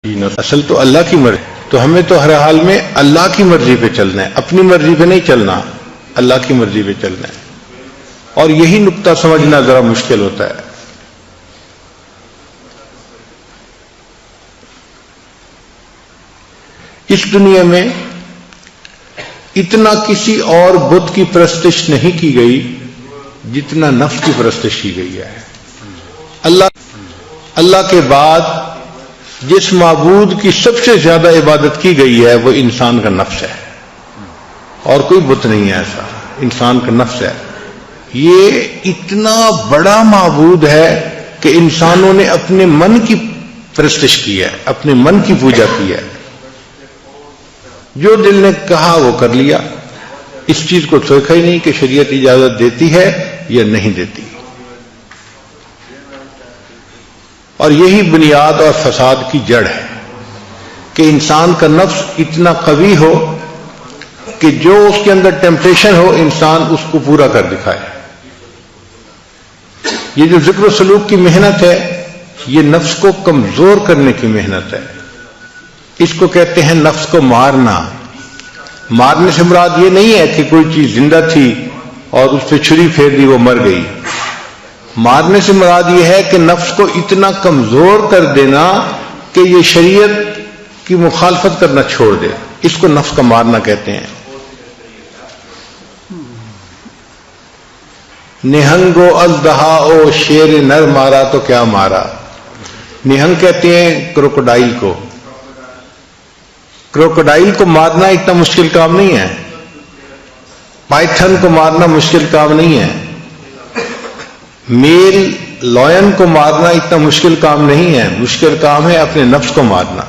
اصل تو اللہ کی مرضی، تو ہمیں تو ہر حال میں اللہ کی مرضی پہ چلنا ہے، اپنی مرضی پہ نہیں چلنا، اللہ کی مرضی پہ چلنا ہے. اور یہی نقطہ سمجھنا ذرا مشکل ہوتا ہے. اس دنیا میں اتنا کسی اور بت کی پرستش نہیں کی گئی جتنا نفس کی پرستش کی گئی ہے. اللہ کے بعد جس معبود کی سب سے زیادہ عبادت کی گئی ہے وہ انسان کا نفس ہے، اور کوئی بت نہیں ہے ایسا، انسان کا نفس ہے. یہ اتنا بڑا معبود ہے کہ انسانوں نے اپنے من کی پرستش کی ہے، اپنے من کی پوجا کی ہے. جو دل نے کہا وہ کر لیا، اس چیز کو سوچا ہی نہیں کہ شریعت اجازت دیتی ہے یا نہیں دیتی. اور یہی بنیاد اور فساد کی جڑ ہے کہ انسان کا نفس اتنا قوی ہو کہ جو اس کے اندر ٹیمپٹیشن ہو انسان اس کو پورا کر دکھائے. یہ جو ذکر و سلوک کی محنت ہے یہ نفس کو کمزور کرنے کی محنت ہے. اس کو کہتے ہیں نفس کو مارنا. مارنے سے مراد یہ نہیں ہے کہ کوئی چیز زندہ تھی اور اس پہ چھری پھیر دی وہ مر گئی. مارنے سے مراد یہ ہے کہ نفس کو اتنا کمزور کر دینا کہ یہ شریعت کی مخالفت کرنا چھوڑ دے. اس کو نفس کا مارنا کہتے ہیں. نہنگو ازدہا او شیر نر مارا تو کیا مارا. نہنگ کہتے ہیں کروکوڈائل کو. کروکوڈائل کو مارنا اتنا مشکل کام نہیں ہے. پائتھن کو مارنا مشکل کام نہیں ہے. میل لائن کو مارنا اتنا مشکل کام نہیں ہے. مشکل کام ہے اپنے نفس کو مارنا.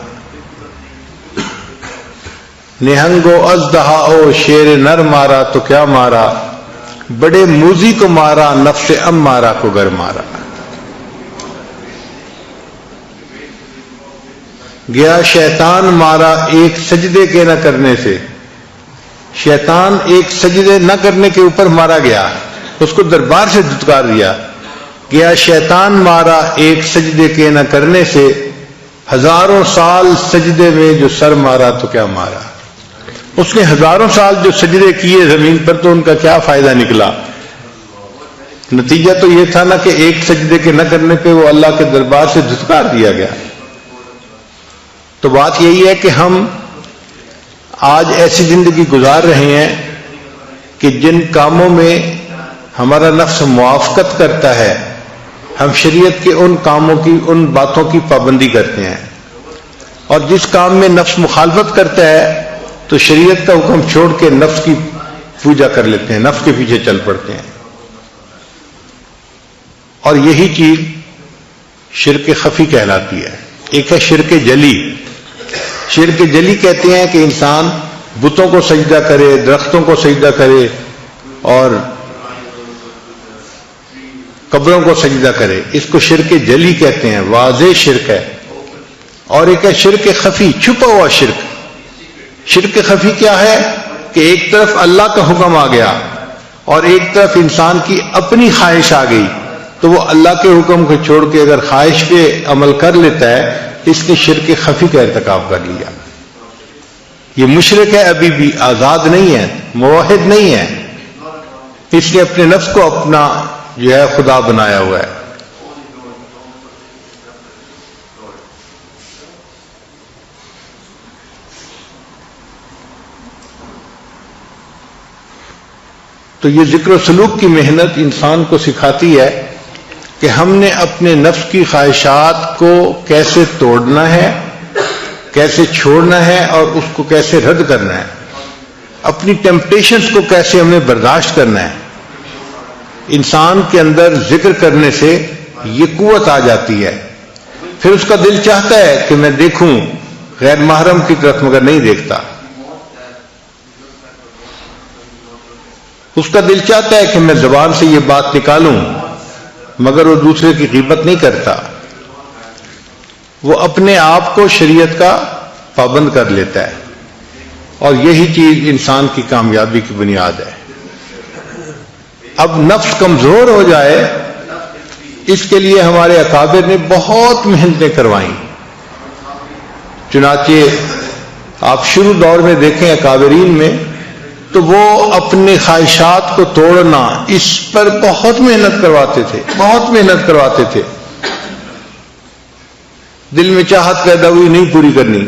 نہنگو ازدہا او شیر نر مارا تو کیا مارا، بڑے موزی کو مارا نفس امارہ کو گر مارا. گیا شیطان مارا ایک سجدے کے نہ کرنے سے. شیطان ایک سجدے نہ کرنے کے اوپر مارا گیا، اس کو دربار سے دھتکار دیا. گیا شیطان مارا ایک سجدے کے نہ کرنے سے، ہزاروں سال سجدے میں جو سر مارا تو کیا مارا. اس نے ہزاروں سال جو سجدے کیے زمین پر تو ان کا کیا فائدہ نکلا. نتیجہ تو یہ تھا نا کہ ایک سجدے کے نہ کرنے پہ وہ اللہ کے دربار سے دھتکار دیا گیا. تو بات یہی ہے کہ ہم آج ایسی زندگی گزار رہے ہیں کہ جن کاموں میں ہمارا نفس موافقت کرتا ہے ہم شریعت کے ان کاموں کی، ان باتوں کی پابندی کرتے ہیں. اور جس کام میں نفس مخالفت کرتا ہے تو شریعت کا حکم چھوڑ کے نفس کی پوجا کر لیتے ہیں، نفس کے پیچھے چل پڑتے ہیں. اور یہی چیز شرک خفی کہلاتی ہے. ایک ہے شرک جلی. شرک جلی کہتے ہیں کہ انسان بتوں کو سجدہ کرے، درختوں کو سجدہ کرے اور قبروں کو سجدہ کرے. اس کو شرک جلی کہتے ہیں، واضح شرک ہے. اور ایک ہے شرک خفی، چھپا ہوا شرک. شرک خفی کیا ہے کہ ایک طرف اللہ کا حکم آ گیا اور ایک طرف انسان کی اپنی خواہش آ گئی، تو وہ اللہ کے حکم کو چھوڑ کے اگر خواہش پہ عمل کر لیتا ہے اس نے شرک خفی کا ارتکاب کر لیا. یہ مشرک ہے، ابھی بھی آزاد نہیں ہے، موحد نہیں ہے. اس نے اپنے نفس کو اپنا جو ہے خدا بنایا ہوا ہے. تو یہ ذکر و سلوک کی محنت انسان کو سکھاتی ہے کہ ہم نے اپنے نفس کی خواہشات کو کیسے توڑنا ہے، کیسے چھوڑنا ہے اور اس کو کیسے رد کرنا ہے. اپنی ٹیمپٹیشنز کو کیسے ہمیں برداشت کرنا ہے. انسان کے اندر ذکر کرنے سے یہ قوت آ جاتی ہے. پھر اس کا دل چاہتا ہے کہ میں دیکھوں غیر محرم کی طرف، مگر نہیں دیکھتا. اس کا دل چاہتا ہے کہ میں زبان سے یہ بات نکالوں مگر وہ دوسرے کی غیبت نہیں کرتا. وہ اپنے آپ کو شریعت کا پابند کر لیتا ہے. اور یہی چیز انسان کی کامیابی کی بنیاد ہے. اب نفس کمزور ہو جائے اس کے لیے ہمارے اکابر نے بہت محنتیں کروائیں. چنانچہ آپ شروع دور میں دیکھیں اکابرین میں تو وہ اپنے خواہشات کو توڑنا اس پر بہت محنت کرواتے تھے، بہت محنت کرواتے تھے. دل میں چاہت پیدا ہوئی نہیں پوری کرنی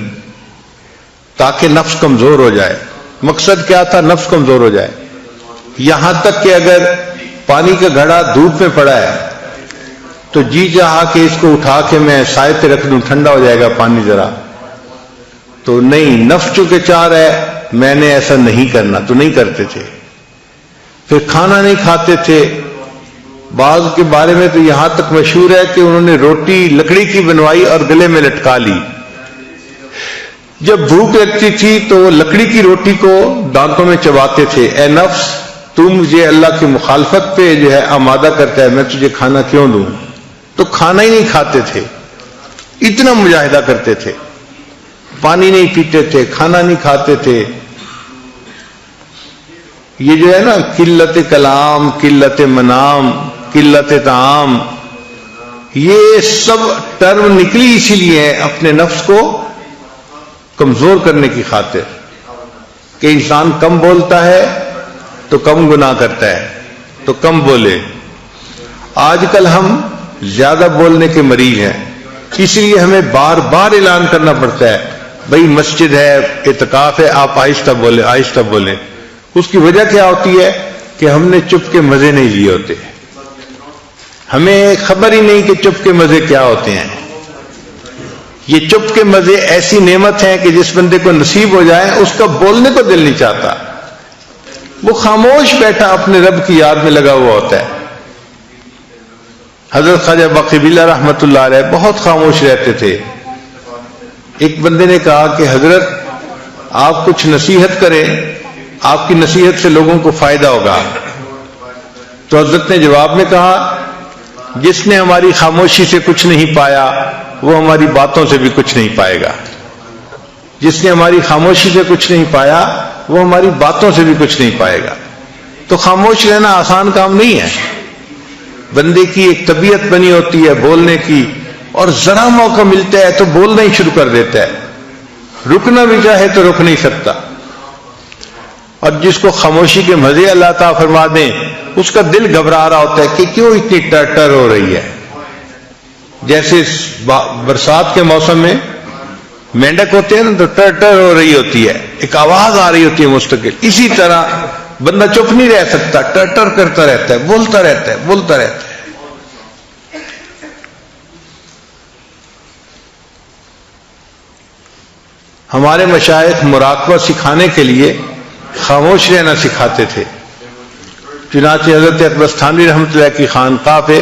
تاکہ نفس کمزور ہو جائے. مقصد کیا تھا؟ نفس کمزور ہو جائے. یہاں تک کہ اگر پانی کا گھڑا دھوپ میں پڑا ہے تو جی چاہا کہ اس کو اٹھا کے میں سائے پہ رکھ دوں، ٹھنڈا ہو جائے گا پانی ذرا، تو نہیں، نفس چونکہ چاہ رہا ہے میں نے ایسا نہیں کرنا، تو نہیں کرتے تھے. پھر کھانا نہیں کھاتے تھے. بعض کے بارے میں تو یہاں تک مشہور ہے کہ انہوں نے روٹی لکڑی کی بنوائی اور گلے میں لٹکا لی. جب بھوک لگتی تھی تو وہ لکڑی کی روٹی کو دانتوں میں چباتے تھے. اے نفس، تو مجھے اللہ کی مخالفت پہ جو ہے آمادہ کرتا ہے، میں تجھے کھانا کیوں دوں؟ تو کھانا ہی نہیں کھاتے تھے، اتنا مجاہدہ کرتے تھے. پانی نہیں پیتے تھے، کھانا نہیں کھاتے تھے. یہ جو ہے نا قلت کلام، قلت منام، قلت طعام، یہ سب ٹرم نکلی اسی لیے اپنے نفس کو کمزور کرنے کی خاطر کہ انسان کم بولتا ہے تو کم گناہ کرتا ہے، تو کم بولے. آج کل ہم زیادہ بولنے کے مریض ہیں، اس لیے ہمیں بار بار اعلان کرنا پڑتا ہے بھئی مسجد ہے، اعتکاف ہے، آپ آہستہ بولیں، آہستہ بولیں. اس کی وجہ کیا ہوتی ہے کہ ہم نے چپ کے مزے نہیں لیے ہوتے، ہمیں خبر ہی نہیں کہ چپ کے مزے کیا ہوتے ہیں. یہ چپ کے مزے ایسی نعمت ہیں کہ جس بندے کو نصیب ہو جائے اس کا بولنے کو دل نہیں چاہتا، وہ خاموش بیٹھا اپنے رب کی یاد میں لگا ہوا ہوتا ہے. حضرت خواجہ باقی رحمت اللہ علیہ بہت خاموش رہتے تھے. ایک بندے نے کہا کہ حضرت آپ کچھ نصیحت کریں، آپ کی نصیحت سے لوگوں کو فائدہ ہوگا. تو حضرت نے جواب میں کہا جس نے ہماری خاموشی سے کچھ نہیں پایا وہ ہماری باتوں سے بھی کچھ نہیں پائے گا. جس نے ہماری خاموشی سے کچھ نہیں پایا وہ ہماری باتوں سے بھی کچھ نہیں پائے گا. تو خاموش رہنا آسان کام نہیں ہے. بندے کی ایک طبیعت بنی ہوتی ہے بولنے کی، اور ذرا موقع ملتا ہے تو بولنا ہی شروع کر دیتا ہے، رکنا بھی چاہے تو رک نہیں سکتا. اور جس کو خاموشی کے مزے اللہ تعالیٰ فرما دیں اس کا دل گھبرا رہا ہوتا ہے کہ کیوں اتنی ٹر ہو رہی ہے. جیسے برسات کے موسم میں مینڈک ہوتے ہیں نا تو ٹر ہو رہی ہوتی ہے، ایک آواز آ رہی ہوتی ہے مستقل. اسی طرح بندہ چپ نہیں رہ سکتا، ٹر کرتا رہتا ہے، بولتا رہتا ہے، بولتا رہتا ہے. ہمارے مشائخ مراقبہ سکھانے کے لیے خاموش رہنا سکھاتے تھے. چنانچہ حضرت اقبستانی رحمۃ اللہ کی خانقاہ پہ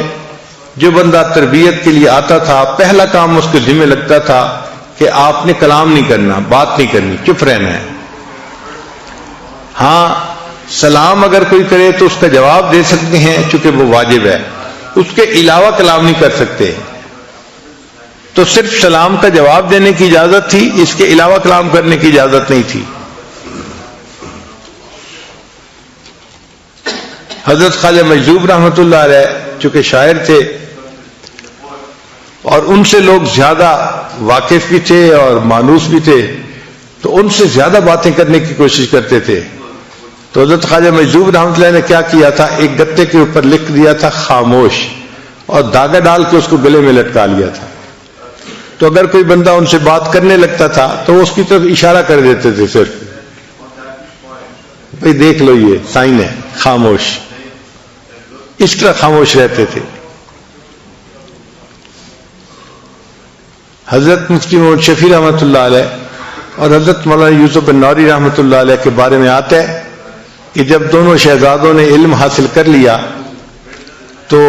جو بندہ تربیت کے لیے آتا تھا پہلا کام اس کے ذمہ لگتا تھا کہ آپ نے کلام نہیں کرنا، بات نہیں کرنی، چپ رہنا ہے. ہاں سلام اگر کوئی کرے تو اس کا جواب دے سکتے ہیں چونکہ وہ واجب ہے، اس کے علاوہ کلام نہیں کر سکتے. تو صرف سلام کا جواب دینے کی اجازت تھی، اس کے علاوہ کلام کرنے کی اجازت نہیں تھی. حضرت خواجہ مجذوب رحمۃ اللہ علیہ چونکہ شاعر تھے اور ان سے لوگ زیادہ واقف بھی تھے اور مانوس بھی تھے، تو ان سے زیادہ باتیں کرنے کی کوشش کرتے تھے. تو حضرت خواجہ مجذوب رحمۃ اللہ نے کیا کیا تھا، ایک گتے کے اوپر لکھ دیا تھا خاموش، اور دھاگا ڈال کے اس کو گلے میں لٹکا لیا تھا. تو اگر کوئی بندہ ان سے بات کرنے لگتا تھا تو وہ اس کی طرف اشارہ کر دیتے تھے، صرف بھئی دیکھ لو یہ سائن ہے خاموش. اس طرح خاموش رہتے تھے. حضرت مفتی محمد شفیع رحمۃ اللہ علیہ اور حضرت مولانا یوسف بن نوری رحمۃ اللہ علیہ کے بارے میں آتا ہے کہ جب دونوں شہزادوں نے علم حاصل کر لیا تو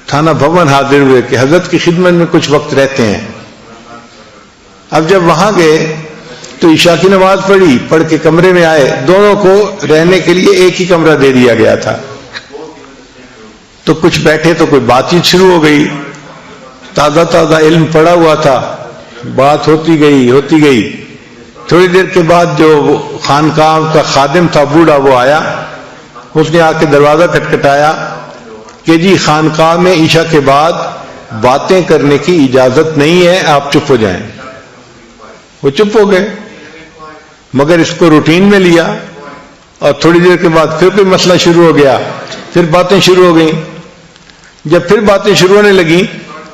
تھانہ بھون حاضر ہوئے کہ حضرت کی خدمت میں کچھ وقت رہتے ہیں. اب جب وہاں گئے تو عشاء کی نماز پڑھ کے کمرے میں آئے. دونوں کو رہنے کے لیے ایک ہی کمرہ دے دیا گیا تھا. تو کچھ بیٹھے تو کوئی بات چیت شروع ہو گئی. تازہ علم پڑا ہوا تھا، بات ہوتی گئی. تھوڑی دیر کے بعد جو خانقاہ کا خادم تھا بوڑھا وہ آیا، اس نے آ کے دروازہ کھٹکھٹایا کہ جی خانقاہ میں عشاء کے بعد باتیں کرنے کی اجازت نہیں ہے، آپ چپ ہو جائیں. وہ چپ ہو گئے، مگر اس کو روٹین میں لیا اور تھوڑی دیر کے بعد پھر کوئی مسئلہ شروع ہو گیا، پھر باتیں شروع ہو گئیں۔ جب پھر باتیں شروع ہونے لگیں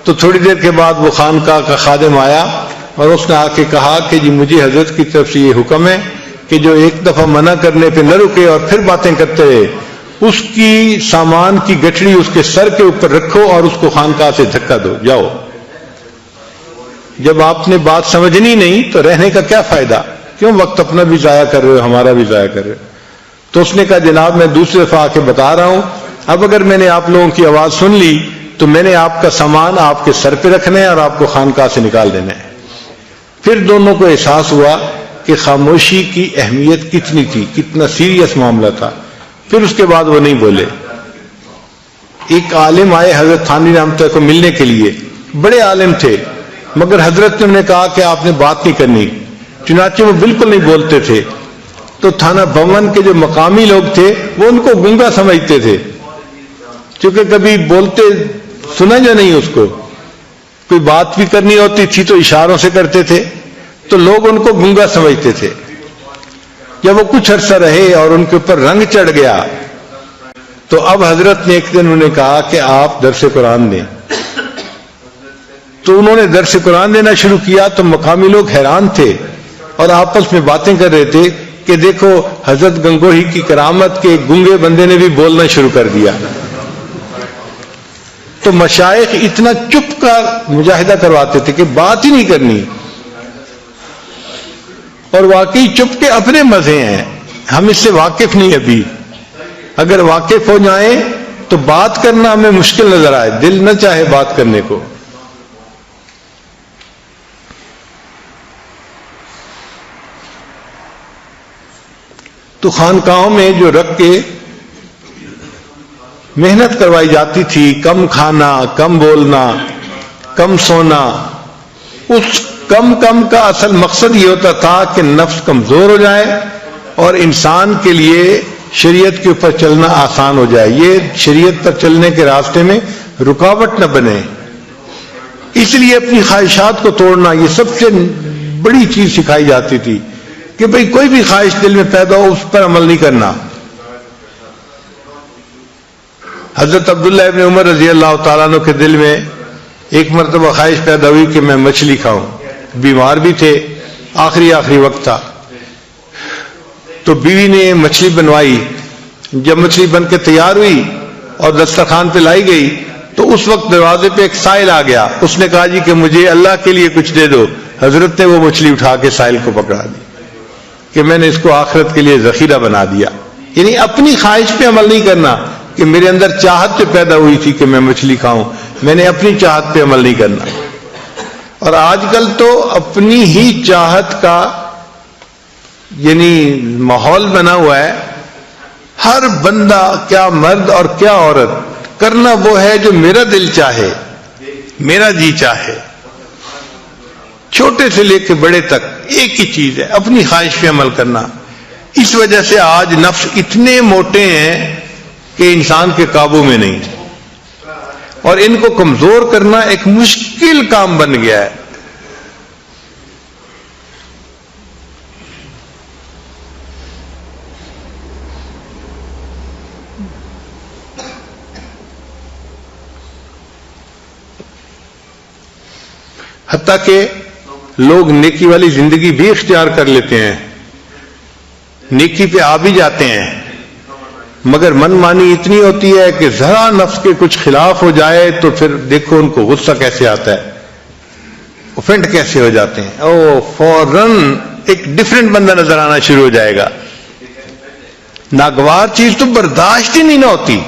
تو تھوڑی دیر کے بعد وہ خانقاہ کا خادم آیا اور اس نے آ کے کہا کہ جی مجھے حضرت کی طرف سے یہ حکم ہے کہ جو ایک دفعہ منع کرنے پہ نہ رکے اور پھر باتیں کرتے رہے، اس کی سامان کی گٹھڑی اس کے سر کے اوپر رکھو اور اس کو خانقاہ سے دھکا دو، جاؤ۔ جب آپ نے بات سمجھنی نہیں تو رہنے کا کیا فائدہ؟ کیوں وقت اپنا بھی ضائع کر رہے ہو، ہمارا بھی ضائع کر رہے ہو؟ تو اس نے کہا جناب میں دوسری دفعہ آ کے بتا رہا ہوں، اب اگر میں نے آپ لوگوں کی آواز سن لی تو میں نے آپ کا سامان آپ کے سر پہ رکھنا ہے اور آپ کو خانقاہ سے نکال دینا ہے۔ پھر دونوں کو احساس ہوا کہ خاموشی کی اہمیت کتنی تھی، کتنا سیریس معاملہ تھا۔ پھر اس کے بعد وہ نہیں بولے۔ ایک عالم آئے حضرت تھانوی رحمۃ اللہ کو ملنے کے لیے، بڑے عالم تھے، مگر حضرت نے انہیں کہا کہ آپ نے بات نہیں کرنی، چنانچہ وہ بالکل نہیں بولتے تھے۔ تو تھانہ بھون کے جو مقامی لوگ تھے وہ ان کو گنگا سمجھتے تھے، چونکہ کبھی بولتے سنا جو نہیں، اس کو کوئی بات بھی کرنی ہوتی تھی تو اشاروں سے کرتے تھے، تو لوگ ان کو گنگا سمجھتے تھے۔ جب وہ کچھ عرصہ رہے اور ان کے اوپر رنگ چڑھ گیا تو اب حضرت نے ایک دن انہیں کہا کہ آپ درس قرآن دیں۔ تو انہوں نے درس قرآن دینا شروع کیا تو مقامی لوگ حیران تھے اور آپس میں باتیں کر رہے تھے کہ دیکھو حضرت گنگوہی کی کرامت کے گنگے بندے نے بھی بولنا شروع کر دیا۔ تو مشائخ اتنا چپ کا مجاہدہ کرواتے تھے کہ بات ہی نہیں کرنی، اور واقعی چپ کے اپنے مزے ہیں، ہم اس سے واقف نہیں ابھی۔ اگر واقف ہو جائیں تو بات کرنا ہمیں مشکل نظر آئے، دل نہ چاہے بات کرنے کو۔ تو خانقاہوں میں جو رکھ کے محنت کروائی جاتی تھی، کم کھانا، کم بولنا، کم سونا، اس کم کا اصل مقصد یہ ہوتا تھا کہ نفس کمزور ہو جائے اور انسان کے لیے شریعت کے اوپر چلنا آسان ہو جائے، یہ شریعت پر چلنے کے راستے میں رکاوٹ نہ بنے۔ اس لیے اپنی خواہشات کو توڑنا یہ سب سے بڑی چیز سکھائی جاتی تھی کہ بھئی کوئی بھی خواہش دل میں پیدا ہو اس پر عمل نہیں کرنا۔ حضرت عبداللہ ابن عمر رضی اللہ تعالیٰ عنہ کے دل میں ایک مرتبہ خواہش پیدا ہوئی کہ میں مچھلی کھاؤں، بیمار بھی تھے، آخری وقت تھا۔ تو بیوی نے مچھلی بنوائی، جب مچھلی بن کے تیار ہوئی اور دسترخوان پہ لائی گئی تو اس وقت دروازے پہ ایک سائل آ گیا، اس نے کہا جی کہ مجھے اللہ کے لیے کچھ دے دو۔ حضرت نے وہ مچھلی اٹھا کے سائل کو پکڑا دی کہ میں نے اس کو آخرت کے لیے ذخیرہ بنا دیا۔ یعنی اپنی خواہش پہ عمل نہیں کرنا کہ میرے اندر چاہت جو پیدا ہوئی تھی کہ میں مچھلی کھاؤں، میں نے اپنی چاہت پہ عمل نہیں کرنا۔ اور آج کل تو اپنی ہی چاہت کا یعنی ماحول بنا ہوا ہے، ہر بندہ کیا مرد اور کیا عورت کرنا وہ ہے جو میرا دل چاہے، میرا جی چاہے، چھوٹے سے لے کے بڑے تک ایک ہی چیز ہے، اپنی خواہش پہ عمل کرنا۔ اس وجہ سے آج نفس اتنے موٹے ہیں کہ انسان کے قابو میں نہیں، اور ان کو کمزور کرنا ایک مشکل کام بن گیا ہے۔ حتیٰ کہ لوگ نیکی والی زندگی بھی اختیار کر لیتے ہیں، نیکی پہ آ بھی جاتے ہیں، مگر من مانی اتنی ہوتی ہے کہ ذرا نفس کے کچھ خلاف ہو جائے تو پھر دیکھو ان کو غصہ کیسے آتا ہے، اوفینڈ کیسے ہو جاتے ہیں، او فوراً ایک ڈفرینٹ بندہ نظر آنا شروع ہو جائے گا۔ ناگوار چیز تو برداشت ہی نہیں نہ ہوتی،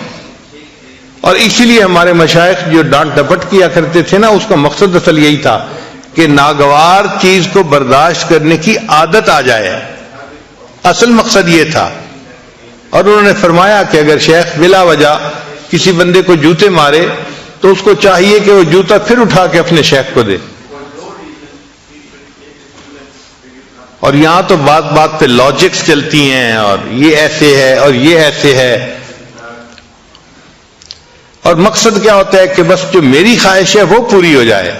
اور اسی لیے ہمارے مشائخ جو ڈانٹ ڈپٹ کیا کرتے تھے نا، اس کا مقصد اصل یہی تھا کہ ناگوار چیز کو برداشت کرنے کی عادت آ جائے، اصل مقصد یہ تھا۔ اور انہوں نے فرمایا کہ اگر شیخ بلا وجہ کسی بندے کو جوتے مارے تو اس کو چاہیے کہ وہ جوتا پھر اٹھا کے اپنے شیخ کو دے۔ اور یہاں تو بات بات پہ لاجکس چلتی ہیں، اور یہ ایسے ہے اور یہ ایسے ہے، اور مقصد کیا ہوتا ہے کہ بس جو میری خواہش ہے وہ پوری ہو جائے۔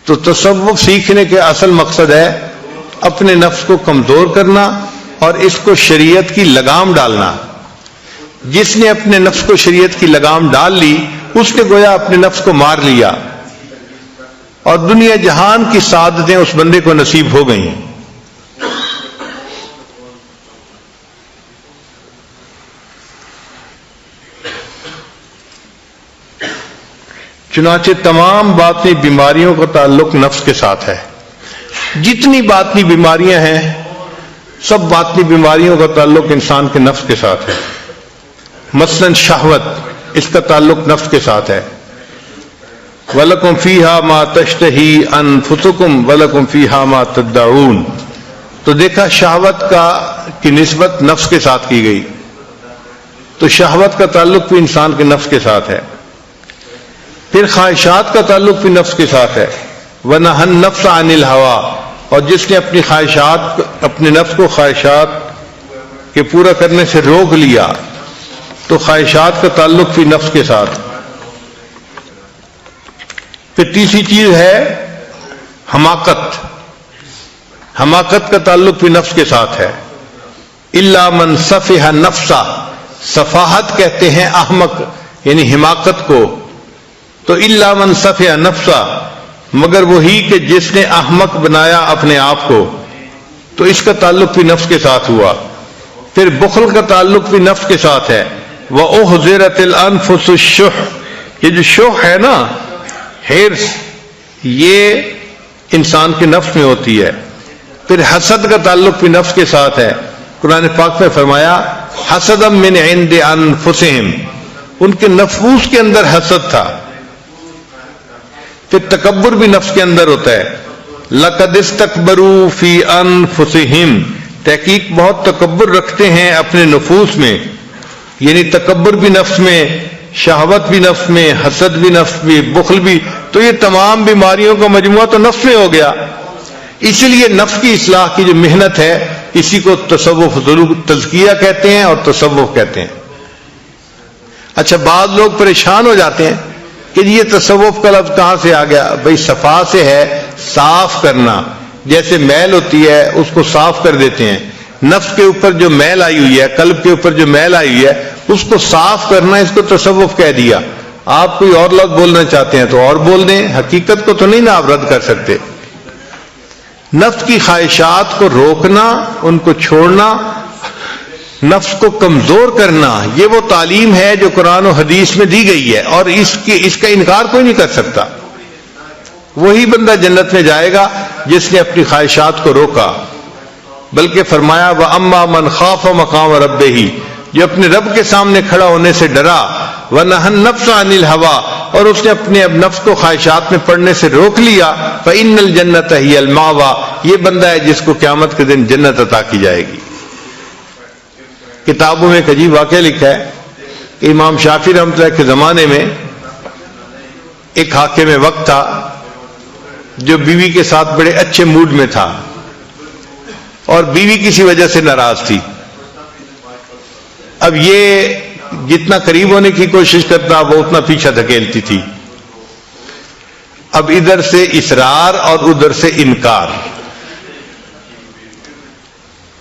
تو تصوف سیکھنے کے اصل مقصد ہے اپنے نفس کو کمزور کرنا اور اس کو شریعت کی لگام ڈالنا. جس نے اپنے نفس کو شریعت کی لگام ڈال لی اس نے گویا اپنے نفس کو مار لیا اور دنیا جہان کی سعادتیں اس بندے کو نصیب ہو گئیں. چنانچہ تمام باطنی بیماریوں کا تعلق نفس کے ساتھ ہے. جتنی باطنی بیماریاں ہیں سب باطنی بیماریوں کا تعلق انسان کے نفس کے ساتھ ہے. مثلا شہوت، اس کا تعلق نفس کے ساتھ ہے. وَلَكُمْ فِيهَا مَا تَشْتَهِي أَنفُسُكُمْ وَلَكُمْ فِيهَا مَا تَدَّعُونَ. تو دیکھا شہوت کی نسبت نفس کے ساتھ کی گئی، تو شہوت کا تعلق بھی انسان کے نفس کے ساتھ ہے. پھر خواہشات کا تعلق بھی نفس کے ساتھ ہے. وَنَهَى النَّفْسَ عَنِ الْهَوَىٰ، اور جس نے اپنی خواہشات، اپنے نفس کو خواہشات کے پورا کرنے سے روک لیا تو خواہشات کا تعلق بھی نفس کے ساتھ. پھر تیسری چیز ہے حماقت. حماقت کا تعلق بھی نفس کے ساتھ ہے. إِلَّا مَنْ سَفِهَ نَفْسَهُ، سفاہت کہتے ہیں احمق یعنی حماقت کو. تو إِلَّا مَنْ سَفِهَ نَفْسَهُ، مگر وہی کہ جس نے احمق بنایا اپنے آپ کو، تو اس کا تعلق بھی نفس کے ساتھ ہوا. پھر بخل کا تعلق بھی نفس کے ساتھ ہے. وَأُحْضِرَتِ الْأَنفُسُ الشُّحَّ، یہ جو شح ہے نا، حرص، یہ انسان کے نفس میں ہوتی ہے. پھر حسد کا تعلق بھی نفس کے ساتھ ہے. قرآن پاک میں فرمایا حسدا من عند انفسہم، ان کے نفوس کے اندر حسد تھا. پھر تکبر بھی نفس کے اندر ہوتا ہے. لَقَدِ اسْتَكْبَرُوا فِي أَنفُسِهِمْ، تحقیق بہت تکبر رکھتے ہیں اپنے نفوس میں. یعنی تکبر بھی نفس میں، شہوت بھی نفس میں، حسد بھی نفس میں، بخل بھی. تو یہ تمام بیماریوں کا مجموعہ تو نفس میں ہو گیا. اسی لیے نفس کی اصلاح کی جو محنت ہے اسی کو تصوف ضرور تزکیہ کہتے ہیں اور تصوف کہتے ہیں. اچھا، بعض لوگ پریشان ہو جاتے ہیں کہ یہ تصوف کا لفظ کہاں سے آ گیا؟ بھئی صفا سے ہے، صاف کرنا. جیسے میل ہوتی ہے اس کو صاف کر دیتے ہیں. نفس کے اوپر جو میل آئی ہوئی ہے، قلب کے اوپر جو میل آئی ہوئی ہے، اس کو صاف کرنا، اس کو تصوف کہہ دیا. آپ کوئی اور لفظ بولنا چاہتے ہیں تو اور بول دیں، حقیقت کو تو نہیں نا آپ رد کر سکتے. نفس کی خواہشات کو روکنا، ان کو چھوڑنا، نفس کو کمزور کرنا، یہ وہ تعلیم ہے جو قرآن و حدیث میں دی گئی ہے، اور اس کا انکار کوئی نہیں کر سکتا. وہی بندہ جنت میں جائے گا جس نے اپنی خواہشات کو روکا. بلکہ فرمایا وَأَمَّا مَنْ خَافَ مَقَامَ رَبِّهِ، جو اپنے رب کے سامنے کھڑا ہونے سے ڈرا. وَنَهَى النَّفْسَ عَنِ الْهَوَىٰ، اور اس نے اپنے نفس کو خواہشات میں پڑنے سے روک لیا. فَإِنَّ الْجَنَّةَ هِيَ الْمَأْوَىٰ، یہ بندہ ہے جس کو قیامت کے دن جنت عطا کی جائے گی. کتابوں میں ایک عجیب واقعہ لکھا ہے کہ امام شافعی رحمۃ اللہ کے زمانے میں ایک حاکم وقت تھا جو بیوی کے ساتھ بڑے اچھے موڈ میں تھا اور بیوی کسی وجہ سے ناراض تھی. اب یہ جتنا قریب ہونے کی کوشش کرتا وہ اتنا پیچھا دھکیلتی تھی. اب ادھر سے اصرار اور ادھر سے انکار.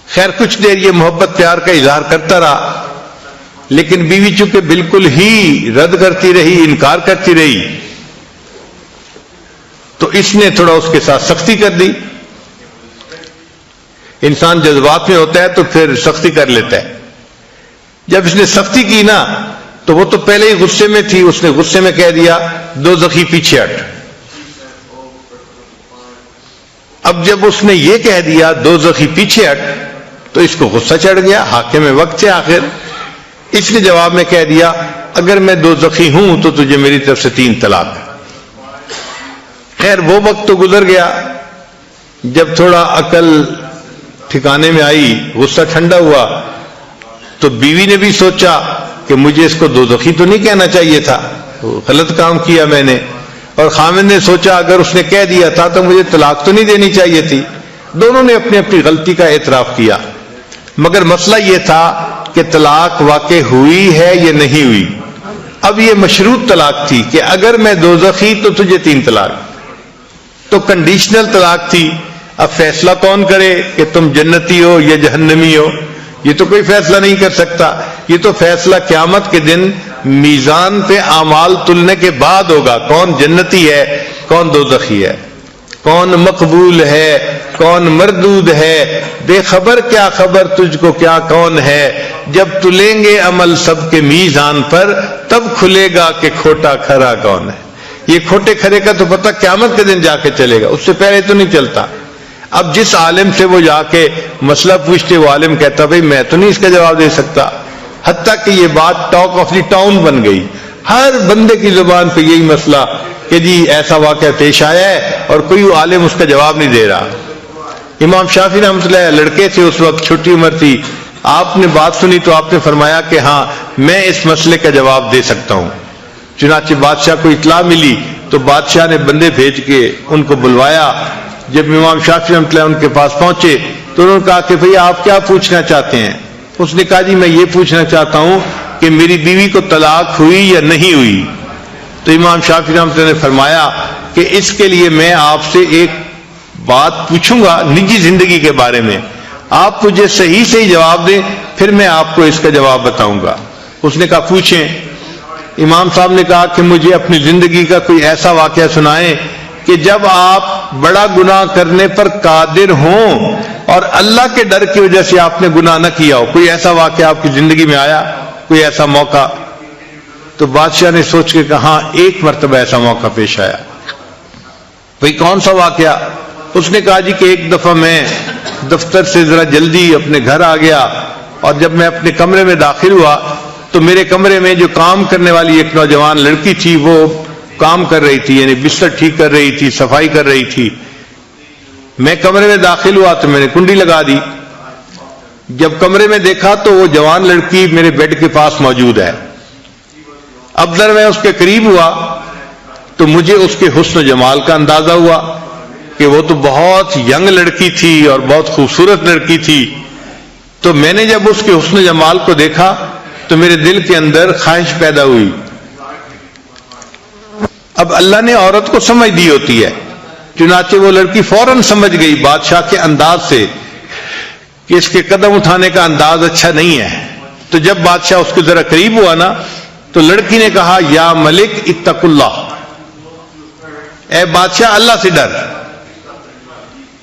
خیر کچھ دیر یہ محبت پیار کا اظہار کرتا رہا، لیکن بیوی چونکہ بالکل ہی رد کرتی رہی، انکار کرتی رہی، تو اس نے تھوڑا اس کے ساتھ سختی کر دی. انسان جذبات میں ہوتا ہے تو پھر سختی کر لیتا ہے. جب اس نے سختی کی نا تو وہ تو پہلے ہی غصے میں تھی، اس نے غصے میں کہہ دیا دوزخی پیچھے ہٹ. اب جب اس نے یہ کہہ دیا دوزخی پیچھے ہٹ تو اس کو غصہ چڑھ گیا. حاکم وقت سے آخر اس نے جواب میں کہہ دیا اگر میں دوزخی ہوں تو تجھے میری طرف سے 3 طلاق. خیر وہ وقت تو گزر گیا. جب تھوڑا عقل ٹھکانے میں آئی، غصہ ٹھنڈا ہوا، تو بیوی نے بھی سوچا کہ مجھے اس کو دوزخی تو نہیں کہنا چاہیے تھا، غلط کام کیا میں نے. اور خامن نے سوچا اگر اس نے کہہ دیا تھا تو مجھے طلاق تو نہیں دینی چاہیے تھی. دونوں نے اپنی اپنی غلطی کا اعتراف کیا، مگر مسئلہ یہ تھا کہ طلاق واقع ہوئی ہے یا نہیں ہوئی. اب یہ مشروط طلاق تھی کہ اگر میں دوزخی تو تجھے 3 طلاق. تو کنڈیشنل طلاق تھی. اب فیصلہ کون کرے کہ تم جنتی ہو یا جہنمی ہو؟ یہ تو کوئی فیصلہ نہیں کر سکتا. یہ تو فیصلہ قیامت کے دن میزان پہ اعمال تلنے کے بعد ہوگا. کون جنتی ہے، کون دوزخی ہے، کون مقبول ہے، کون مردود ہے. بے خبر کیا خبر تجھ کو کیا کون ہے. جب تلیں گے عمل سب کے میزان پر، تب کھلے گا کہ کھوٹا کھرا کون ہے. یہ کھوٹے کھرے کا تو پتہ قیامت کے دن جا کے چلے گا، اس سے پہلے تو نہیں چلتا. اب جس عالم سے وہ جا کے مسئلہ پوچھتے، وہ عالم کہتا بھئی میں تو نہیں اس کا جواب دے سکتا. حتیٰ کہ یہ بات ٹاک آف دی ٹاؤن بن گئی. ہر بندے کی زبان پہ یہی مسئلہ کہ جی ایسا واقعہ پیش آیا ہے اور کوئی عالم اس کا جواب نہیں دے رہا. امام شافعی رحمۃ اللہ علیہ لڑکے تھے، اس وقت چھوٹی عمر تھی. آپ نے بات سنی تو آپ نے فرمایا کہ ہاں میں اس مسئلے کا جواب دے سکتا ہوں. چنانچہ بادشاہ کو اطلاع ملی تو بادشاہ نے بندے بھیج کے ان کو بلوایا. جب امام شافعی رحمۃ اللہ ان کے پاس پہنچے تو انہوں نے کہا کہ بھئی آپ کیا پوچھنا چاہتے ہیں؟ اس نے کہا جی میں یہ پوچھنا چاہتا ہوں کہ میری بیوی کو طلاق ہوئی یا نہیں ہوئی. تو امام شافعی رحمۃ اللہ نے فرمایا کہ اس کے لیے میں آپ سے ایک بات پوچھوں گا نجی زندگی کے بارے میں، آپ مجھے صحیح صحیح جواب دیں، پھر میں آپ کو اس کا جواب بتاؤں گا. اس نے کہا پوچھیں. امام صاحب نے کہا کہ مجھے اپنی زندگی کا کوئی ایسا واقعہ سنائیں کہ جب آپ بڑا گناہ کرنے پر قادر ہوں اور اللہ کے ڈر کی وجہ سے آپ نے گناہ نہ کیا ہو. کوئی ایسا واقعہ آپ کی زندگی میں آیا، کوئی ایسا موقع؟ تو بادشاہ نے سوچ کے کہا ہاں ایک مرتبہ ایسا موقع پیش آیا. بھئی کون سا واقعہ؟ اس نے کہا جی کہ ایک دفعہ میں دفتر سے ذرا جلدی اپنے گھر آ گیا اور جب میں اپنے کمرے میں داخل ہوا تو میرے کمرے میں جو کام کرنے والی ایک نوجوان لڑکی تھی وہ کام کر رہی تھی، یعنی بستر ٹھیک کر رہی تھی، صفائی کر رہی تھی. میں کمرے میں داخل ہوا تو میں نے کنڈی لگا دی. جب کمرے میں دیکھا تو وہ جوان لڑکی میرے بیڈ کے پاس موجود ہے. اب در میں اس کے قریب ہوا تو مجھے اس کے حسن و جمال کا اندازہ ہوا کہ وہ تو بہت ینگ لڑکی تھی اور بہت خوبصورت لڑکی تھی. تو میں نے جب اس کے حسن و جمال کو دیکھا تو میرے دل کے اندر خواہش پیدا ہوئی. اب اللہ نے عورت کو سمجھ دی ہوتی ہے، چنانچہ وہ لڑکی فوراً سمجھ گئی بادشاہ کے انداز سے کہ اس کے قدم اٹھانے کا انداز اچھا نہیں ہے. تو جب بادشاہ اس کے ذرا قریب ہوا نا تو لڑکی نے کہا یا ملک اتق اللہ، اے بادشاہ اللہ سے ڈر.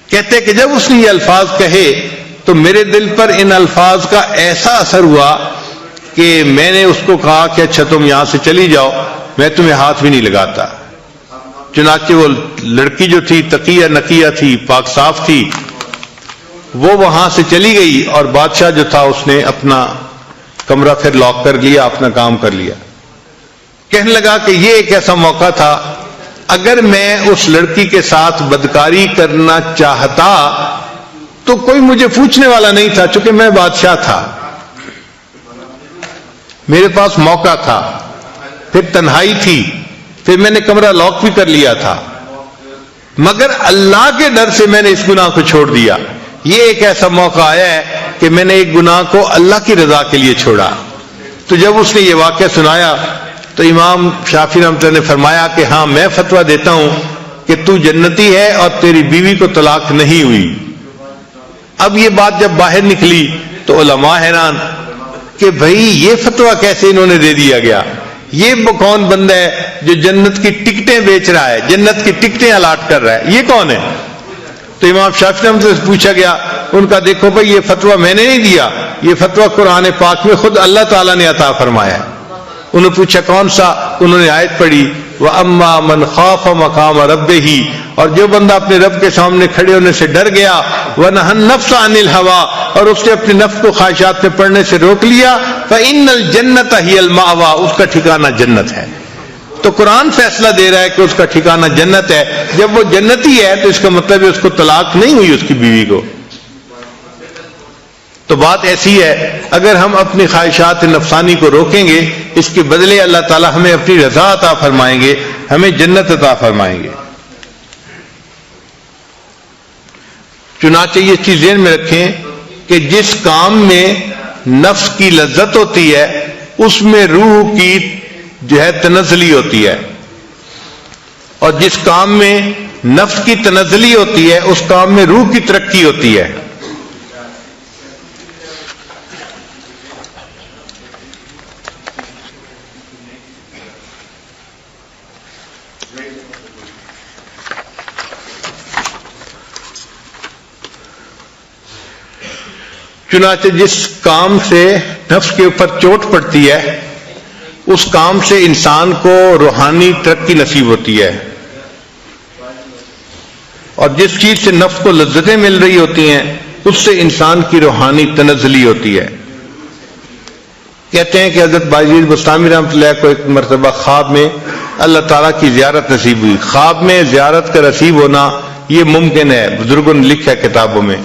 کہتے کہ جب اس نے یہ الفاظ کہے تو میرے دل پر ان الفاظ کا ایسا اثر ہوا کہ میں نے اس کو کہا کہ اچھا تم یہاں سے چلی جاؤ، میں تمہیں ہاتھ بھی نہیں لگاتا. چنانچہ وہ لڑکی جو تھی تقیہ نقیہ تھی، پاک صاف تھی، وہ وہاں سے چلی گئی اور بادشاہ جو تھا اس نے اپنا کمرہ پھر لاک کر لیا، اپنا کام کر لیا. کہنے لگا کہ یہ ایک ایسا موقع تھا اگر میں اس لڑکی کے ساتھ بدکاری کرنا چاہتا تو کوئی مجھے پوچھنے والا نہیں تھا، چونکہ میں بادشاہ تھا، میرے پاس موقع تھا، پھر تنہائی تھی، پھر میں نے کمرہ لاک بھی کر لیا تھا، مگر اللہ کے ڈر سے میں نے اس گناہ کو چھوڑ دیا. یہ ایک ایسا موقع آیا ہے کہ میں نے ایک گناہ کو اللہ کی رضا کے لیے چھوڑا. تو جب اس نے یہ واقعہ سنایا تو امام شافعی رحمۃ اللہ نے فرمایا کہ ہاں میں فتویٰ دیتا ہوں کہ تو جنتی ہے اور تیری بیوی کو طلاق نہیں ہوئی. اب یہ بات جب باہر نکلی تو علماء حیران کہ بھئی یہ فتویٰ کیسے انہوں نے دے دیا گیا؟ یہ کون بندہ ہے جو جنت کی ٹکٹیں بیچ رہا ہے، جنت کی ٹکٹیں الاٹ کر رہا ہے، یہ کون ہے؟ تو امام شافعی رحمۃ اللہ سے پوچھا گیا، ان کا دیکھو بھئی یہ فتویٰ میں نے نہیں دیا، یہ فتویٰ قرآن پاک میں خود اللہ تعالیٰ نے عطا فرمایا ہے. انہوں نے پوچھا کون سا؟ انہوں نے آیت پڑھی وَأَمَّا مَنْ خَافَ مَقَامَ رَبِّهِ، اور جو بندہ اپنے رب کے سامنے کھڑے ہونے سے ڈر گیا، وَنَهَى النَّفْسَ عَنِ الْهَوَىٰ، اور اس نے اپنے نفس کو خواہشات میں پڑنے سے روک لیا، فَإِنَّ الْجَنَّةَ هِيَ الْمَأْوَىٰ، اس کا ٹھکانہ جنت ہے. تو قرآن فیصلہ دے رہا ہے کہ اس کا ٹھکانہ جنت ہے. جب وہ جنتی ہے تو اس کا مطلب ہے اس کو طلاق نہیں ہوئی اس کی بیوی کو. تو بات ایسی ہے اگر ہم اپنی خواہشات نفسانی کو روکیں گے، اس کے بدلے اللہ تعالی ہمیں اپنی رضا عطا فرمائیں گے، ہمیں جنت عطا فرمائیں گے. چنانچہ یہ چیز ذہن میں رکھیں کہ جس کام میں نفس کی لذت ہوتی ہے اس میں روح کی جو ہے تنزلی ہوتی ہے، اور جس کام میں نفس کی تنزلی ہوتی ہے، اس کام میں روح کی ترقی ہوتی ہے۔ چنانچہ جس کام سے نفس کے اوپر چوٹ پڑتی ہے اس کام سے انسان کو روحانی ترقی نصیب ہوتی ہے، اور جس چیز سے نفس کو لذتیں مل رہی ہوتی ہیں اس سے انسان کی روحانی تنزلی ہوتی ہے۔ کہتے ہیں کہ حضرت بایزید بسطامی رحمۃ اللہ کو ایک مرتبہ خواب میں اللہ تعالیٰ کی زیارت نصیب ہوئی۔ خواب میں زیارت کا نصیب ہونا یہ ممکن ہے، بزرگوں نے لکھا ہے کتابوں میں۔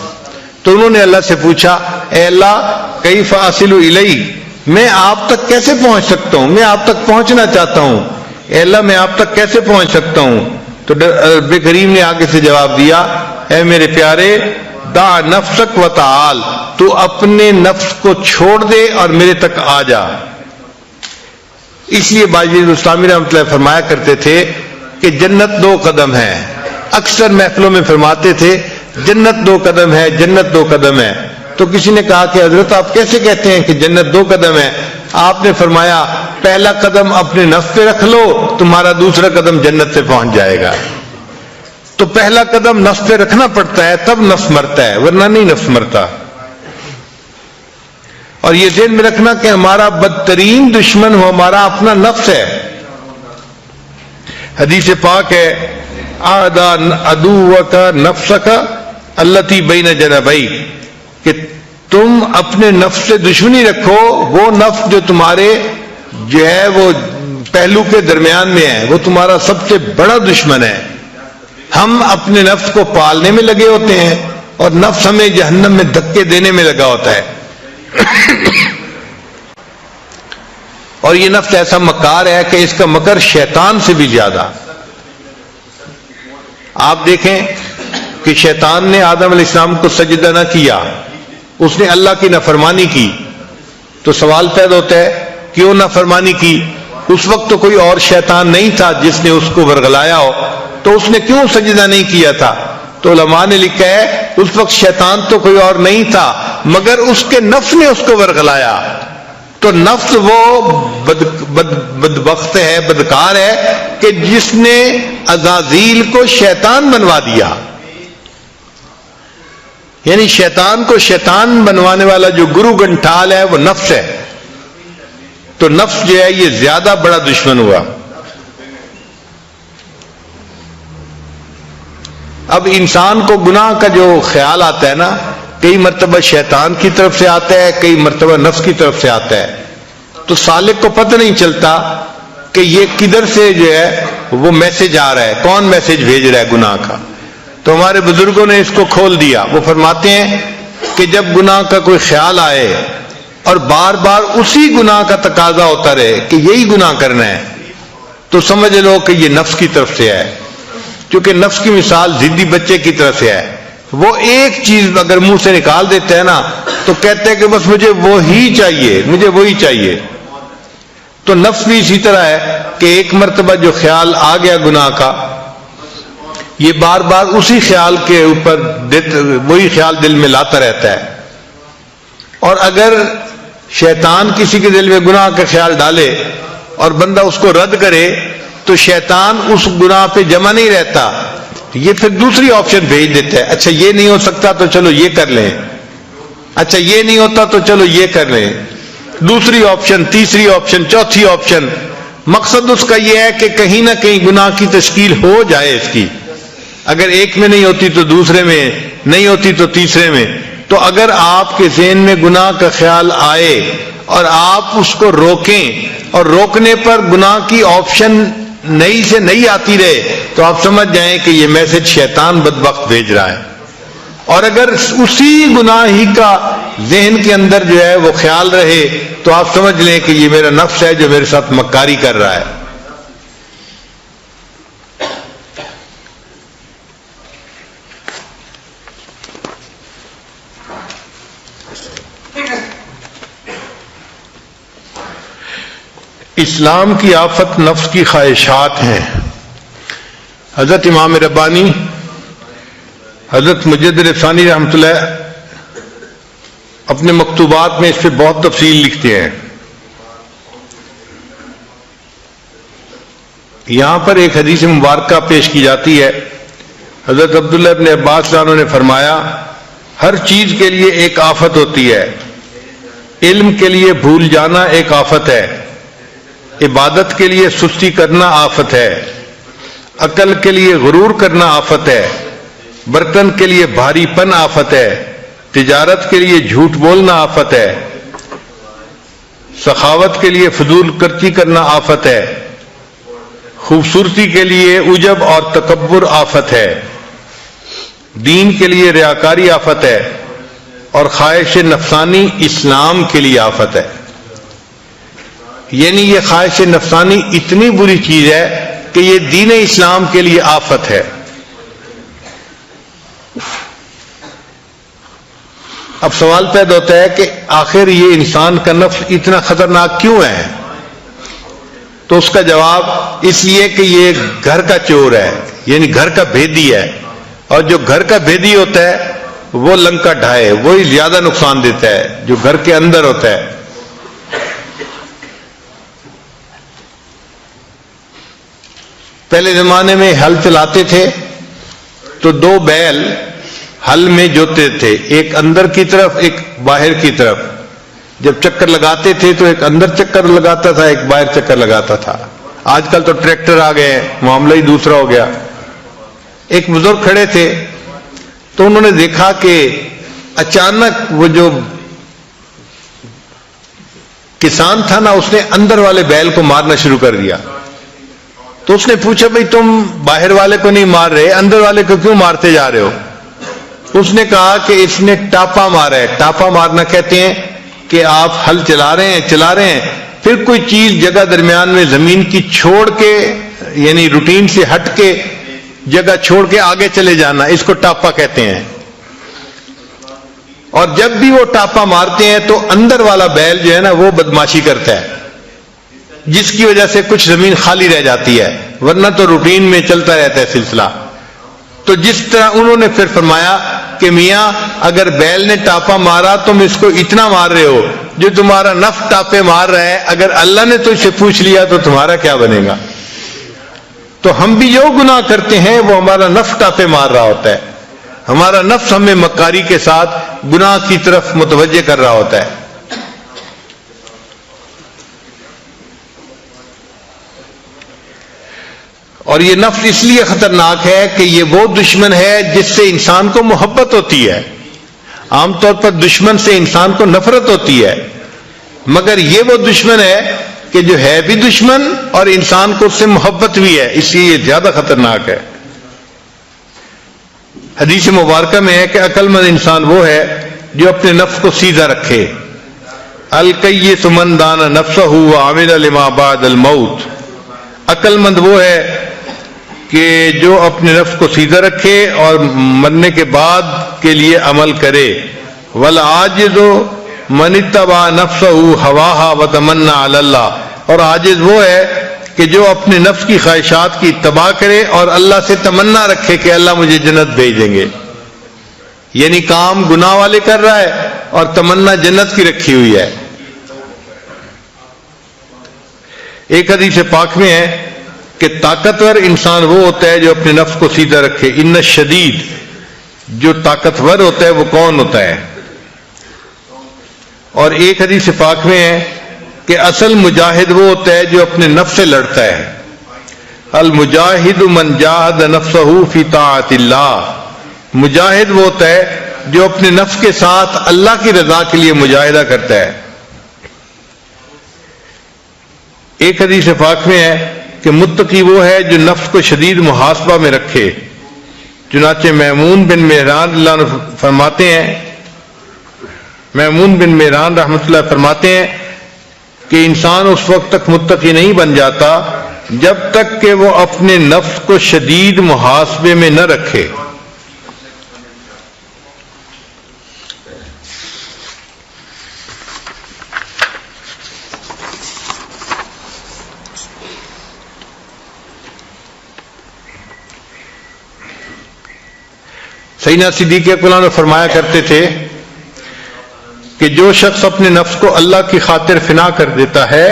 تو انہوں نے اللہ سے پوچھا، اے اللہ کیف اصل الیہ، میں آپ تک کیسے پہنچ سکتا ہوں؟ میں آپ تک پہنچنا چاہتا ہوں، اے اللہ میں آپ تک کیسے پہنچ سکتا ہوں؟ تو رب کریم نے آگے سے جواب دیا، اے میرے پیارے، دع نفسک و تعال، تو اپنے نفس کو چھوڑ دے اور میرے تک آ جا۔ اس لیے بایزید بسطامی رحمۃ اللہ فرمایا کرتے تھے کہ جنت 2 قدم ہے۔ اکثر محفلوں میں فرماتے تھے جنت 2 قدم ہے، جنت 2 قدم ہے۔ تو کسی نے کہا کہ حضرت آپ کیسے کہتے ہیں کہ جنت 2 قدم ہے؟ آپ نے فرمایا پہلا قدم اپنے نفس پہ رکھ لو، تمہارا دوسرا قدم جنت سے پہنچ جائے گا۔ تو پہلا قدم نفس پہ رکھنا پڑتا ہے، تب نفس مرتا ہے، ورنہ نہیں نفس مرتا۔ اور یہ ذہن میں رکھنا کہ ہمارا بدترین دشمن ہو ہمارا اپنا نفس ہے۔ حدیث پاک ہے، اعداء عدوک نفسک التی بین جنبیک، کہ تم اپنے نفس سے دشمنی رکھو، وہ نفس جو تمہارے جو ہے وہ پہلو کے درمیان میں ہے، وہ تمہارا سب سے بڑا دشمن ہے۔ ہم اپنے نفس کو پالنے میں لگے ہوتے ہیں اور نفس ہمیں جہنم میں دھکے دینے میں لگا ہوتا ہے۔ اور یہ نفس ایسا مکار ہے کہ اس کا مکر شیطان سے بھی زیادہ۔ آپ دیکھیں کہ شیطان نے آدم علیہ السلام کو سجدہ نہ کیا، اس نے اللہ کی نافرمانی کی، تو سوال پیدا ہوتا ہے کیوں نافرمانی کی؟ اس وقت تو کوئی اور شیطان نہیں تھا جس نے اس کو ورغلایا ہو، تو اس نے کیوں سجدہ نہیں کیا تھا؟ تو علماء نے لکھا ہے اس وقت شیطان تو کوئی اور نہیں تھا مگر اس کے نفس نے اس کو ورغلایا۔ تو نفس وہ بدبخت ہے، بدکار ہے کہ جس نے عزازیل کو شیطان بنوا دیا۔ یعنی شیطان کو شیطان بنوانے والا جو گرو گنٹھال ہے وہ نفس ہے۔ تو نفس جو ہے یہ زیادہ بڑا دشمن ہوا۔ اب انسان کو گناہ کا جو خیال آتا ہے نا، کئی مرتبہ شیطان کی طرف سے آتا ہے، کئی مرتبہ نفس کی طرف سے آتا ہے، تو سالک کو پتہ نہیں چلتا کہ یہ کدھر سے جو ہے وہ میسج آ رہا ہے، کون میسج بھیج رہا ہے گناہ کا۔ تو ہمارے بزرگوں نے اس کو کھول دیا۔ وہ فرماتے ہیں کہ جب گناہ کا کوئی خیال آئے اور بار بار اسی گناہ کا تقاضا ہوتا رہے کہ یہی گناہ کرنا ہے، تو سمجھ لو کہ یہ نفس کی طرف سے ہے۔ کیونکہ نفس کی مثال ضدی بچے کی طرف سے ہے، وہ ایک چیز اگر منہ سے نکال دیتا ہے نا تو کہتے ہیں کہ بس مجھے وہی چاہیے، مجھے وہی چاہیے۔ تو نفس بھی اسی طرح ہے کہ ایک مرتبہ جو خیال آ گیا گناہ کا، یہ بار بار اسی خیال کے اوپر وہی خیال دل میں لاتا رہتا ہے۔ اور اگر شیطان کسی کے دل میں گناہ کا خیال ڈالے اور بندہ اس کو رد کرے تو شیطان اس گناہ پہ جمع نہیں رہتا، یہ پھر دوسری آپشن بھیج دیتا ہے، اچھا یہ نہیں ہو سکتا تو چلو یہ کر لیں، اچھا یہ نہیں ہوتا تو چلو یہ کر لیں، دوسری آپشن، تیسری آپشن، چوتھی آپشن۔ مقصد اس کا یہ ہے کہ کہیں نہ کہیں گناہ کی تشکیل ہو جائے اس کی، اگر ایک میں نہیں ہوتی تو دوسرے میں، نہیں ہوتی تو تیسرے میں۔ تو اگر آپ کے ذہن میں گناہ کا خیال آئے اور آپ اس کو روکیں اور روکنے پر گناہ کی آپشن نئی سے نئی آتی رہے تو آپ سمجھ جائیں کہ یہ میسج شیطان بدبخت بھیج رہا ہے۔ اور اگر اسی گناہ ہی کا ذہن کے اندر جو ہے وہ خیال رہے تو آپ سمجھ لیں کہ یہ میرا نفس ہے جو میرے ساتھ مکاری کر رہا ہے۔ اسلام کی آفت نفس کی خواہشات ہیں۔ حضرت امام ربانی حضرت مجدد ثانی رحمۃ اللہ اپنے مکتوبات میں اس پہ بہت تفصیل لکھتے ہیں. یہاں پر ایک حدیث مبارکہ پیش کی جاتی ہے. حضرت عبداللہ ابن عباس رضی اللہ عنہ نے فرمایا ہر چیز کے لیے ایک آفت ہوتی ہے. علم کے لیے بھول جانا ایک آفت ہے, عبادت کے لیے سستی کرنا آفت ہے, عقل کے لیے غرور کرنا آفت ہے, برتن کے لیے بھاری پن آفت ہے, تجارت کے لیے جھوٹ بولنا آفت ہے, سخاوت کے لیے فضول خرچی کرنا آفت ہے, خوبصورتی کے لیے عجب اور تکبر آفت ہے, دین کے لیے ریاکاری آفت ہے, اور خواہش نفسانی اسلام کے لیے آفت ہے. یعنی یہ خواہش نفسانی اتنی بری چیز ہے کہ یہ دین اسلام کے لیے آفت ہے. اب سوال پیدا ہوتا ہے کہ آخر یہ انسان کا نفس اتنا خطرناک کیوں ہے؟ تو اس کا جواب اس لیے کہ یہ گھر کا چور ہے, یعنی گھر کا بھیدی ہے, اور جو گھر کا بھیدی ہوتا ہے وہ لنکا ڈھائے, وہی زیادہ نقصان دیتا ہے جو گھر کے اندر ہوتا ہے. پہلے زمانے میں ہل چلاتے تھے تو دو بیل ہل میں جوتے تھے, ایک اندر کی طرف ایک باہر کی طرف. جب چکر لگاتے تھے تو ایک اندر چکر لگاتا تھا, ایک باہر چکر لگاتا تھا. آج کل تو ٹریکٹر آ گئے ہیں, معاملہ ہی دوسرا ہو گیا. ایک بزرگ کھڑے تھے تو انہوں نے دیکھا کہ اچانک وہ جو کسان تھا نا, اس نے اندر والے بیل کو مارنا شروع کر دیا. تو اس نے پوچھا بھئی تم باہر والے کو نہیں مار رہے, اندر والے کو کیوں مارتے جا رہے ہو؟ اس نے کہا کہ اس نے ٹاپا مارا ہے. ٹاپا مارنا کہتے ہیں کہ آپ ہل چلا رہے ہیں پھر کوئی چیز جگہ درمیان میں زمین کی چھوڑ کے, یعنی روٹین سے ہٹ کے جگہ چھوڑ کے آگے چلے جانا, اس کو ٹاپا کہتے ہیں. اور جب بھی وہ ٹاپا مارتے ہیں تو اندر والا بیل جو ہے نا وہ بدماشی کرتا ہے, جس کی وجہ سے کچھ زمین خالی رہ جاتی ہے, ورنہ تو روٹین میں چلتا رہتا ہے سلسلہ. تو جس طرح انہوں نے پھر فرمایا کہ میاں اگر بیل نے ٹاپا مارا تم اس کو اتنا مار رہے ہو, جو تمہارا نفس ٹاپے مار رہا ہے, اگر اللہ نے تو اسے پوچھ لیا تو تمہارا کیا بنے گا؟ تو ہم بھی جو گناہ کرتے ہیں وہ ہمارا نفس ٹاپے مار رہا ہوتا ہے, ہمارا نفس ہمیں مکاری کے ساتھ گناہ کی طرف متوجہ کر رہا ہوتا ہے. اور یہ نفس اس لیے خطرناک ہے کہ یہ وہ دشمن ہے جس سے انسان کو محبت ہوتی ہے. عام طور پر دشمن سے انسان کو نفرت ہوتی ہے, مگر یہ وہ دشمن ہے کہ جو ہے بھی دشمن اور انسان کو اس سے محبت بھی ہے, اس لیے یہ زیادہ خطرناک ہے. حدیث مبارکہ میں ہے کہ عقل مند انسان وہ ہے جو اپنے نفس کو سیدھا رکھے. الکیس من دان نفسہ وعمل لما بعد الموت. عقل مند وہ ہے کہ جو اپنے نفس کو سیدھا رکھے اور مرنے کے بعد کے لیے عمل کرے. والعاجز من اتبع نفسہ ہواہا وتمنى علی اللہ. اور عاجز وہ ہے کہ جو اپنے نفس کی خواہشات کی اتباع کرے اور اللہ سے تمنا رکھے کہ اللہ مجھے جنت بھیج دیں گے. یعنی کام گناہ والے کر رہا ہے اور تمنا جنت کی رکھی ہوئی ہے. ایک حدیث پاک میں ہے کہ طاقتور انسان وہ ہوتا ہے جو اپنے نفس کو سیدھا رکھے. ان الشدید, جو طاقتور ہوتا ہے وہ کون ہوتا ہے؟ اور ایک حدیث پاک میں ہے کہ اصل مجاہد وہ ہوتا ہے جو اپنے نفس سے لڑتا ہے. المجاہد من جاہد نفسہ فی طاعت اللہ. مجاہد وہ ہوتا ہے جو اپنے نفس کے ساتھ اللہ کی رضا کے لیے مجاہدہ کرتا ہے. ایک حدیث پاک میں ہے کہ متقی وہ ہے جو نفس کو شدید محاسبہ میں رکھے. چنانچہ میمون بن مہران اللہ فرماتے ہیں, میمون بن مہران رحمۃ اللہ فرماتے ہیں کہ انسان اس وقت تک متقی نہیں بن جاتا جب تک کہ وہ اپنے نفس کو شدید محاسبے میں نہ رکھے. سیدنا صدیق اکبر نے فرمایا کرتے تھے کہ جو شخص اپنے نفس کو اللہ کی خاطر فنا کر دیتا ہے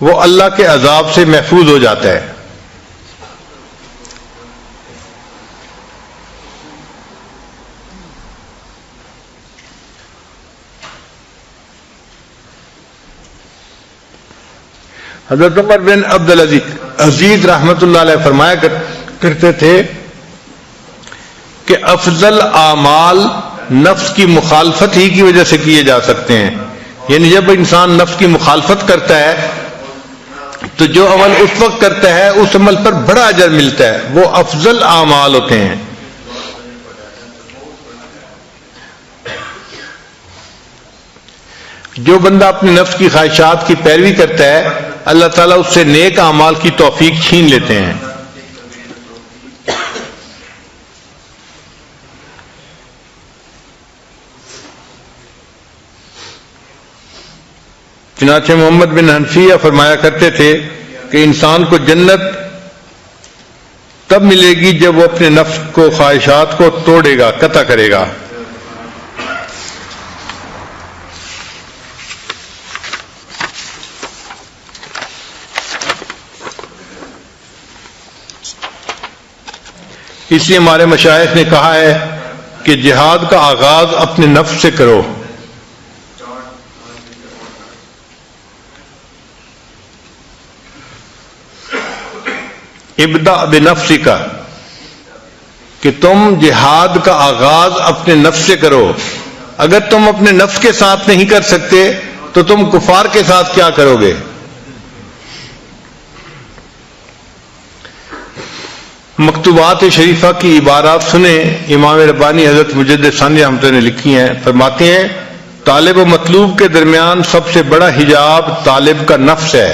وہ اللہ کے عذاب سے محفوظ ہو جاتا ہے. حضرت عمر بن عبدالعزیز رحمۃ اللہ علیہ فرمایا کرتے تھے کہ افضل اعمال نفس کی مخالفت ہی کی وجہ سے کیے جا سکتے ہیں. یعنی جب انسان نفس کی مخالفت کرتا ہے تو جو عمل اس وقت کرتا ہے اس عمل پر بڑا اجر ملتا ہے، وہ افضل اعمال ہوتے ہیں. جو بندہ اپنے نفس کی خواہشات کی پیروی کرتا ہے اللہ تعالیٰ اس سے نیک اعمال کی توفیق چھین لیتے ہیں. چنانچہ محمد بن حنفیہ فرمایا کرتے تھے کہ انسان کو جنت تب ملے گی جب وہ اپنے نفس کو خواہشات کو توڑے گا، قطع کرے گا. اس لیے ہمارے مشائخ نے کہا ہے کہ جہاد کا آغاز اپنے نفس سے کرو. ابدأ بنفسک، کہ تم جہاد کا آغاز اپنے نفس سے کرو. اگر تم اپنے نفس کے ساتھ نہیں کر سکتے تو تم کفار کے ساتھ کیا کرو گے؟ مکتوبات شریفہ کی عبارات سنیں. امام ربانی حضرت مجدد ثانی رحمۃ اللہ نے لکھی ہیں. فرماتے ہیں طالب و مطلوب کے درمیان سب سے بڑا حجاب طالب کا نفس ہے.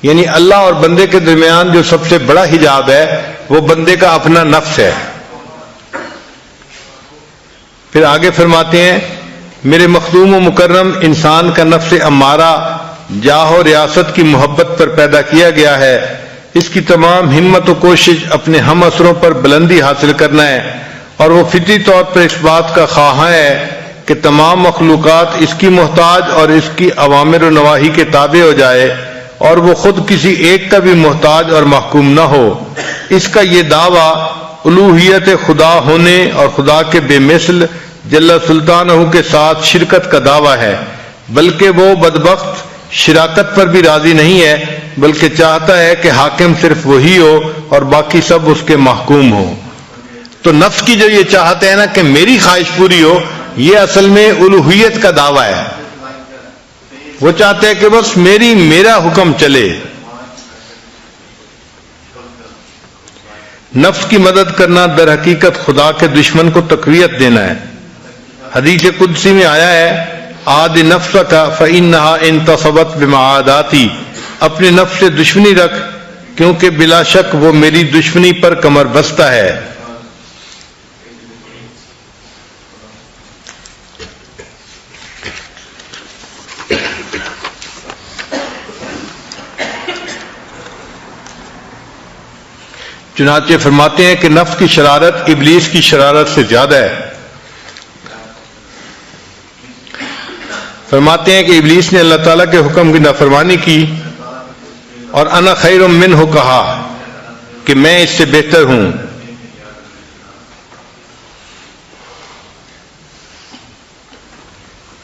یعنی اللہ اور بندے کے درمیان جو سب سے بڑا حجاب ہے وہ بندے کا اپنا نفس ہے. پھر آگے فرماتے ہیں میرے مخدوم و مکرم انسان کا نفس امارہ جاہ و ریاست کی محبت پر پیدا کیا گیا ہے. اس کی تمام ہمت و کوشش اپنے ہم اثروں پر بلندی حاصل کرنا ہے اور وہ فطری طور پر اس بات کا خواہاں ہے کہ تمام مخلوقات اس کی محتاج اور اس کی اوامر و نواہی کے تابع ہو جائے اور وہ خود کسی ایک کا بھی محتاج اور محکوم نہ ہو. اس کا یہ دعویٰ الوہیت خدا ہونے اور خدا کے بے مثل جل سلطانہ کے ساتھ شرکت کا دعویٰ ہے، بلکہ وہ بدبخت شراکت پر بھی راضی نہیں ہے بلکہ چاہتا ہے کہ حاکم صرف وہی ہو اور باقی سب اس کے محکوم ہو. تو نفس کی جو یہ چاہت ہے نا کہ میری خواہش پوری ہو، یہ اصل میں الوہیت کا دعویٰ ہے. وہ چاہتے ہیں کہ بس میرا حکم چلے. نفس کی مدد کرنا در حقیقت خدا کے دشمن کو تقویت دینا ہے. حدیث قدسی میں آیا ہے عاد نفسک فإنها انتصبت بمعاداتی، اپنے نفس سے دشمنی رکھ کیونکہ بلا شک وہ میری دشمنی پر کمر بستہ ہے. چنانچہ فرماتے ہیں کہ نفس کی شرارت ابلیس کی شرارت سے زیادہ ہے. فرماتے ہیں کہ ابلیس نے اللہ تعالیٰ کے حکم کی نافرمانی کی اور انا خیر منہ کہا کہ میں اس سے بہتر ہوں.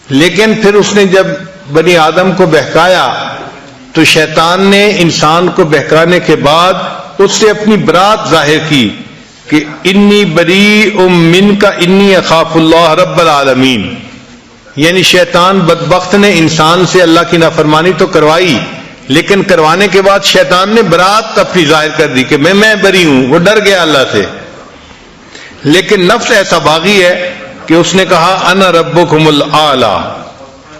لیکن پھر اس نے جب بنی آدم کو بہکایا تو شیطان نے انسان کو بہکانے کے بعد اس سے اپنی برات ظاہر کی کہ انی بریء منک انی اخاف اللہ رب العالمین. یعنی شیطان بدبخت نے انسان سے اللہ کی نافرمانی تو کروائی، لیکن کروانے کے بعد شیطان نے برات اپنی ظاہر کر دی کہ میں بری ہوں. وہ ڈر گیا اللہ سے. لیکن نفس ایسا باغی ہے کہ اس نے کہا انا ربکم الاعلی،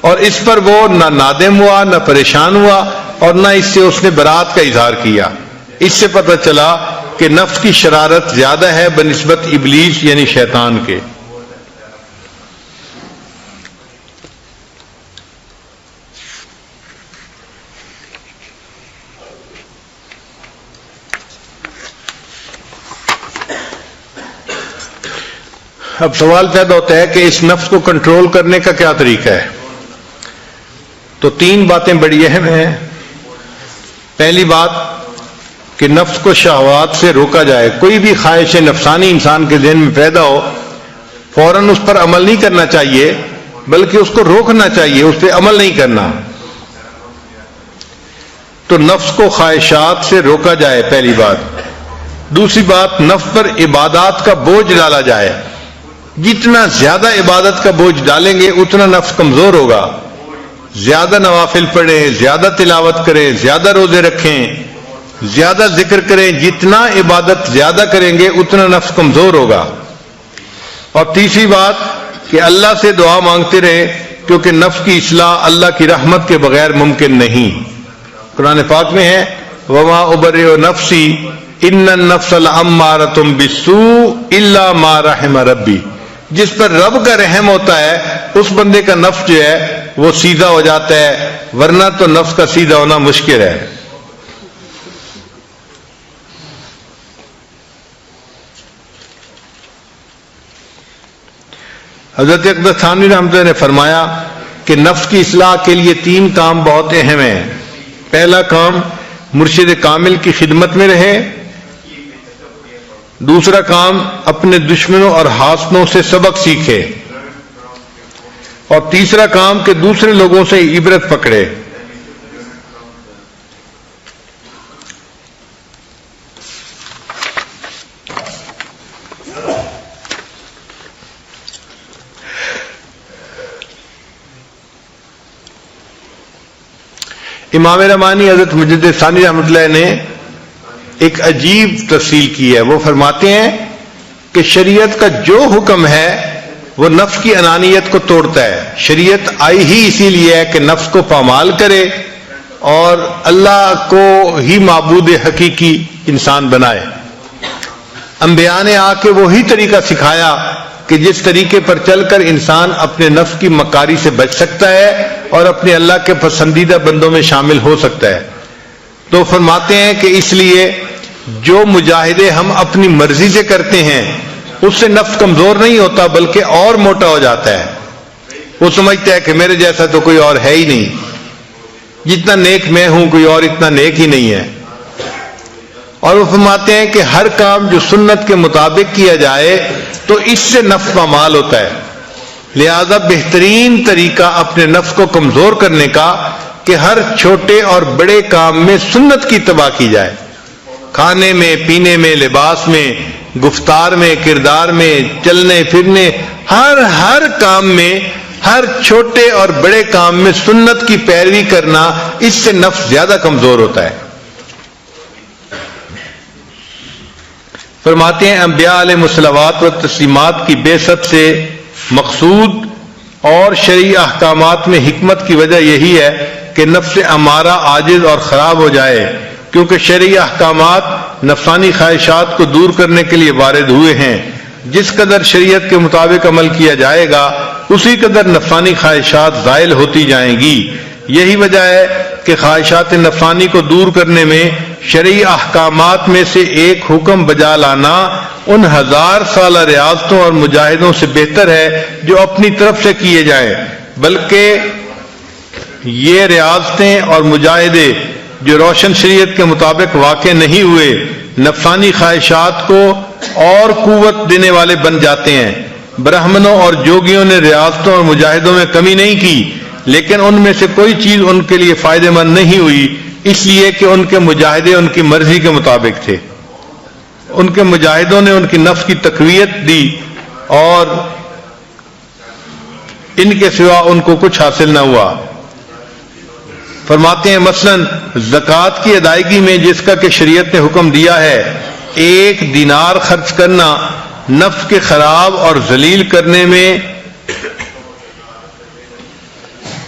اور اس پر وہ نہ نادم ہوا نہ پریشان ہوا اور نہ اس سے اس نے برات کا اظہار کیا. اس سے پتہ چلا کہ نفس کی شرارت زیادہ ہے بنسبت ابلیس یعنی شیطان کے. اب سوال پیدا ہوتا ہے کہ اس نفس کو کنٹرول کرنے کا کیا طریقہ ہے؟ تو 3 باتیں بڑی اہم ہیں. پہلی بات کہ نفس کو شہوات سے روکا جائے. کوئی بھی خواہش نفسانی انسان کے ذہن میں پیدا ہو فوراً اس پر عمل نہیں کرنا چاہیے، بلکہ اس کو روکنا چاہیے، اس پہ عمل نہیں کرنا. تو نفس کو خواہشات سے روکا جائے، پہلی بات. دوسری بات، نفس پر عبادات کا بوجھ ڈالا جائے. جتنا زیادہ عبادت کا بوجھ ڈالیں گے اتنا نفس کمزور ہوگا. زیادہ نوافل پڑھیں، زیادہ تلاوت کریں، زیادہ روزے رکھیں، زیادہ ذکر کریں. جتنا عبادت زیادہ کریں گے اتنا نفس کمزور ہوگا. اور تیسری بات کہ اللہ سے دعا مانگتے رہیں، کیونکہ نفس کی اصلاح اللہ کی رحمت کے بغیر ممکن نہیں. قرآن پاک میں ہے وما ابرئ نفسی ان النفس لامارۃ بالسوء الا ما رحم ربی. جس پر رب کا رحم ہوتا ہے اس بندے کا نفس جو ہے وہ سیدھا ہو جاتا ہے، ورنہ تو نفس کا سیدھا ہونا مشکل ہے. حضرت اقدس تھانوی رحمۃ اللہ نے فرمایا کہ نفس کی اصلاح کے لیے 3 کام بہت اہم ہیں. پہلا کام مرشد کامل کی خدمت میں رہے. دوسرا کام اپنے دشمنوں اور حاسدوں سے سبق سیکھے. اور تیسرا کام کہ دوسرے لوگوں سے عبرت پکڑے. امام رحمانی حضرت مجدد ثانی رحمۃ اللہ نے ایک عجیب تفصیل کی ہے. وہ فرماتے ہیں کہ شریعت کا جو حکم ہے وہ نفس کی انانیت کو توڑتا ہے. شریعت آئی ہی اسی لیے ہے کہ نفس کو پامال کرے اور اللہ کو ہی معبود حقیقی انسان بنائے. انبیاء نے آ کے وہی طریقہ سکھایا کہ جس طریقے پر چل کر انسان اپنے نفس کی مکاری سے بچ سکتا ہے اور اپنے اللہ کے پسندیدہ بندوں میں شامل ہو سکتا ہے. تو فرماتے ہیں کہ اس لیے جو مجاہدے ہم اپنی مرضی سے کرتے ہیں اس سے نفس کمزور نہیں ہوتا بلکہ اور موٹا ہو جاتا ہے. وہ سمجھتا ہے کہ میرے جیسا تو کوئی اور ہے ہی نہیں، جتنا نیک میں ہوں کوئی اور اتنا نیک ہی نہیں ہے. اور وہ فرماتے ہیں کہ ہر کام جو سنت کے مطابق کیا جائے تو اس سے نفس پامال ہوتا ہے. لہذا بہترین طریقہ اپنے نفس کو کمزور کرنے کا کہ ہر چھوٹے اور بڑے کام میں سنت کی اتباع کی جائے. کھانے میں، پینے میں، لباس میں، گفتار میں، کردار میں، چلنے پھرنے، ہر کام میں، ہر چھوٹے اور بڑے کام میں سنت کی پیروی کرنا، اس سے نفس زیادہ کمزور ہوتا ہے. فرماتے ہیں انبیاء علیہ الصلوات و تسلیمات کی بعثت سے مقصود اور شرعی احکامات میں حکمت کی وجہ یہی ہے کہ نفس امارہ عاجز اور خراب ہو جائے، کیونکہ شرعی احکامات نفسانی خواہشات کو دور کرنے کے لیے وارد ہوئے ہیں. جس قدر شریعت کے مطابق عمل کیا جائے گا اسی قدر نفسانی خواہشات زائل ہوتی جائیں گی. یہی وجہ ہے کہ خواہشات نفسانی کو دور کرنے میں شرعی احکامات میں سے ایک حکم بجا لانا ان 1000 سالہ ریاضتوں اور مجاہدوں سے بہتر ہے جو اپنی طرف سے کیے جائیں. بلکہ یہ ریاضتیں اور مجاہدے جو روشن شریعت کے مطابق واقع نہیں ہوئے نفسانی خواہشات کو اور قوت دینے والے بن جاتے ہیں. برہمنوں اور جوگیوں نے ریاضتوں اور مجاہدوں میں کمی نہیں کی، لیکن ان میں سے کوئی چیز ان کے لیے فائدہ مند نہیں ہوئی، اس لیے کہ ان کے مجاہدے ان کی مرضی کے مطابق تھے. ان کے مجاہدوں نے ان کی نفس کی تقویت دی اور ان کے سوا ان کو کچھ حاصل نہ ہوا. فرماتے ہیں مثلا زکوٰۃ کی ادائیگی میں جس کا کہ شریعت نے حکم دیا ہے 1 دینار خرچ کرنا نفس کے خراب اور ذلیل کرنے میں